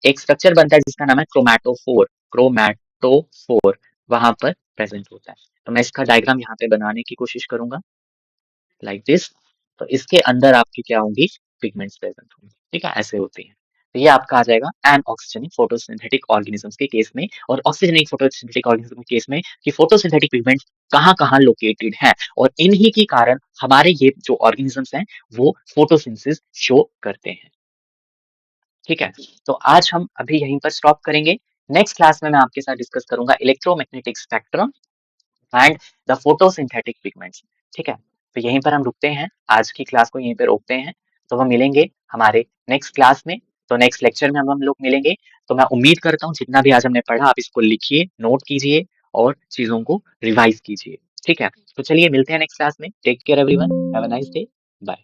Speaker 1: एक स्ट्रक्चर बनता है जिसका नाम है क्रोमैटोफोर। क्रोमैटोफोर वहां पर प्रेजेंट होता है। तो मैं इसका डायग्राम यहाँ पे बनाने की कोशिश करूंगा, लाइक दिस। तो इसके अंदर आपकी क्या होंगी? पिगमेंट्स प्रेजेंट होंगी, ठीक है, ऐसे होती हैं। तो ये आपका आ जाएगा एन ऑक्सीजनिक फोटोसिंथेटिक ऑर्गेनिजम्स के केस में, और ऑक्सीजनिक फोटोसिंथेटिक ऑर्गेनिज्म के केस में कि फोटोसिंथेटिक पिगमेंट्स कहाँ कहाँ लोकेटेड हैं, और इन्हीं के कारण हमारे ये जो ऑर्गेनिजम्स हैं वो फोटोसिंथेसिस शो करते हैं। ठीक है, तो आज हम अभी यहीं पर स्टॉप करेंगे। नेक्स्ट क्लास में मैं आपके साथ डिस्कस करूंगा electromagnetic spectrum and the photosynthetic pigments. ठीक है, तो यहीं पर हम रुकते हैं, आज की क्लास को यहीं पर रोकते हैं। तो हम मिलेंगे हमारे नेक्स्ट क्लास में, तो नेक्स्ट लेक्चर में हम लोग मिलेंगे। तो मैं उम्मीद करता हूँ जितना भी आज हमने पढ़ा आप इसको लिखिए, नोट कीजिए और चीजों को रिवाइज कीजिए। ठीक है, तो चलिए मिलते हैं नेक्स्ट क्लास में। Take care everyone, have a nice day, bye.